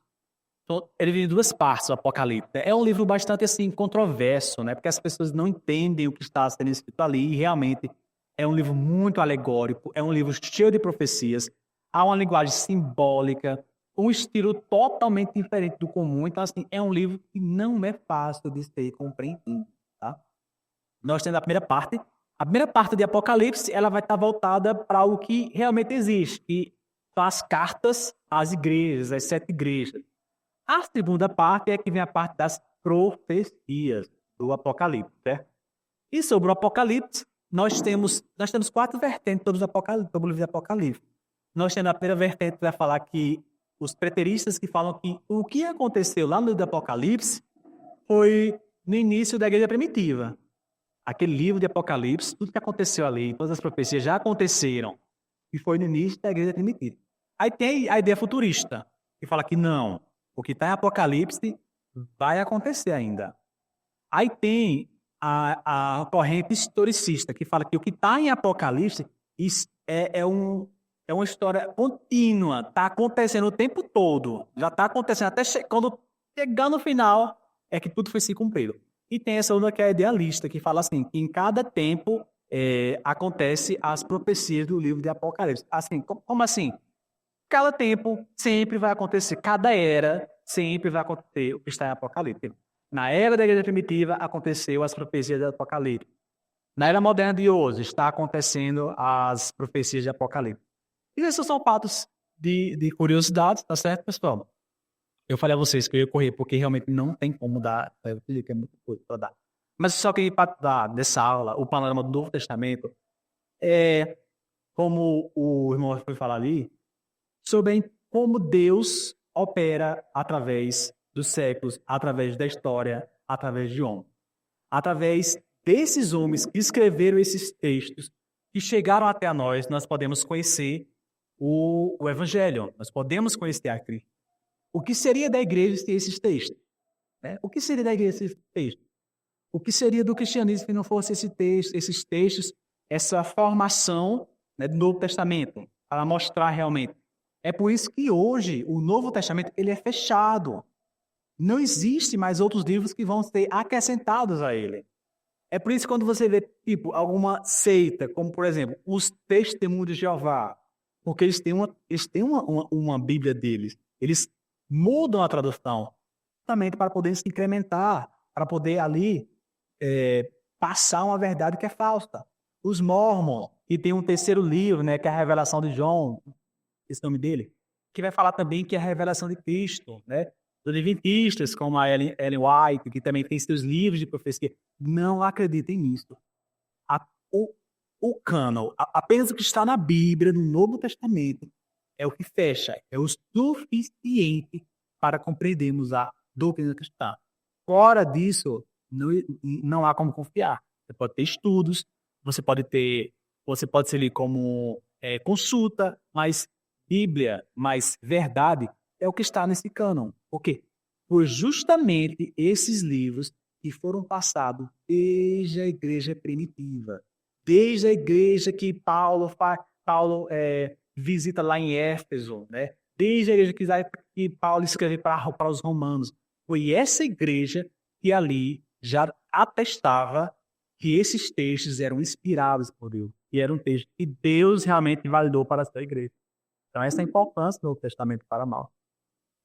Então, ele vem em duas partes, o Apocalipse. É um livro bastante assim controverso, né? Porque as pessoas não entendem o que está sendo escrito ali e realmente é um livro muito alegórico, é um livro cheio de profecias, há uma linguagem simbólica, um estilo totalmente diferente do comum. Então, assim, é um livro que não é fácil de ser compreendido, tá? Nós temos a primeira parte. A primeira parte de Apocalipse, ela vai estar voltada para o que realmente existe, que são as cartas às igrejas, às 7 igrejas. A segunda parte é que vem a parte das profecias do Apocalipse, certo? E sobre o Apocalipse, nós temos 4 vertentes sobre o livro de Apocalipse. Nós temos a primeira vertente que vai falar que os preteristas que falam que o que aconteceu lá no livro do Apocalipse foi no início da igreja primitiva. Aquele livro de Apocalipse, tudo que aconteceu ali, todas as profecias já aconteceram. E foi no início da igreja primitiva. Aí tem a ideia futurista, que fala que não, o que está em Apocalipse vai acontecer ainda. Aí tem a corrente historicista, que fala que o que está em Apocalipse é uma história contínua, está acontecendo o tempo todo. Já está acontecendo até quando chegar no final, é que tudo foi se cumprido. E tem essa outra que é a idealista, que fala assim, que em cada tempo acontece as profecias do livro de Apocalipse. Assim, como assim? Cada tempo sempre vai acontecer, cada era sempre vai acontecer o que está em Apocalipse. Na era da igreja primitiva aconteceu as profecias de Apocalipse. Na era moderna de hoje está acontecendo as profecias de Apocalipse. E esses são fatos de curiosidade, tá certo, pessoal? Eu falei a vocês que eu ia correr, porque realmente não tem como dar, eu digo que é muita coisa para dar. Mas só que para dar nessa aula o panorama do Novo Testamento, como o irmão foi falar ali, sobre como Deus opera através dos séculos, através da história, através de homens. Através desses homens que escreveram esses textos, que chegaram até nós, nós podemos conhecer o Evangelho, nós podemos conhecer a Cristo. O que seria da igreja sem esses textos? Né? O que seria da igreja sem esses textos? O que seria do cristianismo se não fosse esse texto, esses textos, essa formação, né, do Novo Testamento, para mostrar realmente? É por isso que hoje o Novo Testamento ele é fechado. Não existe mais outros livros que vão ser acrescentados a ele. É por isso que quando você vê, tipo, alguma seita, como, por exemplo, os Testemunhos de Jeová, porque eles têm uma Bíblia deles, eles mudam a tradução justamente para poder se incrementar, para poder ali passar uma verdade que é falsa. Os Mormons, que tem um terceiro livro, né, que é a Revelação de João, esse nome dele, que vai falar também que é a revelação de Cristo, né? Os adventistas, como a Ellen White, que também tem seus livros de profecia, não acreditem nisso. A, o, o cânon, apenas o que está na Bíblia, no Novo Testamento, é o que fecha, é o suficiente para compreendermos a doutrina cristã. Fora disso, não há como confiar. Você pode ter estudos, você pode ser ali como consulta, mas Bíblia, mais verdade, é o que está nesse cânon. Por quê? Por justamente esses livros que foram passados desde a igreja primitiva, desde a igreja que Paulo visita lá em Éfeso, né? Desde a igreja que Paulo escreve para os romanos. Foi essa igreja que ali já atestava que esses textos eram inspirados por Deus, e eram textos que Deus realmente validou para a sua igreja. Então, essa é a importância do Novo Testamento para nós.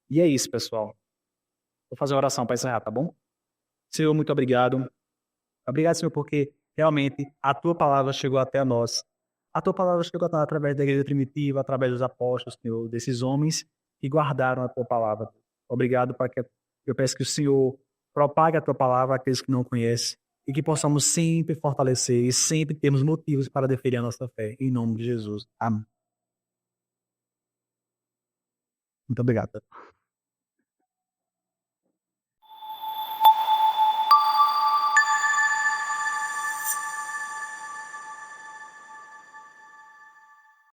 E é isso, pessoal. Vou fazer uma oração para encerrar, tá bom? Senhor, muito obrigado. Obrigado, Senhor, porque realmente a tua palavra chegou até nós. A tua palavra chegou até nós através da igreja primitiva, através dos apóstolos, Senhor, desses homens que guardaram a tua palavra. Obrigado, Pai, que eu peço que o Senhor propague a tua palavra àqueles que não conhecem e que possamos sempre fortalecer e sempre termos motivos para defender a nossa fé. Em nome de Jesus. Amém. Muito obrigado.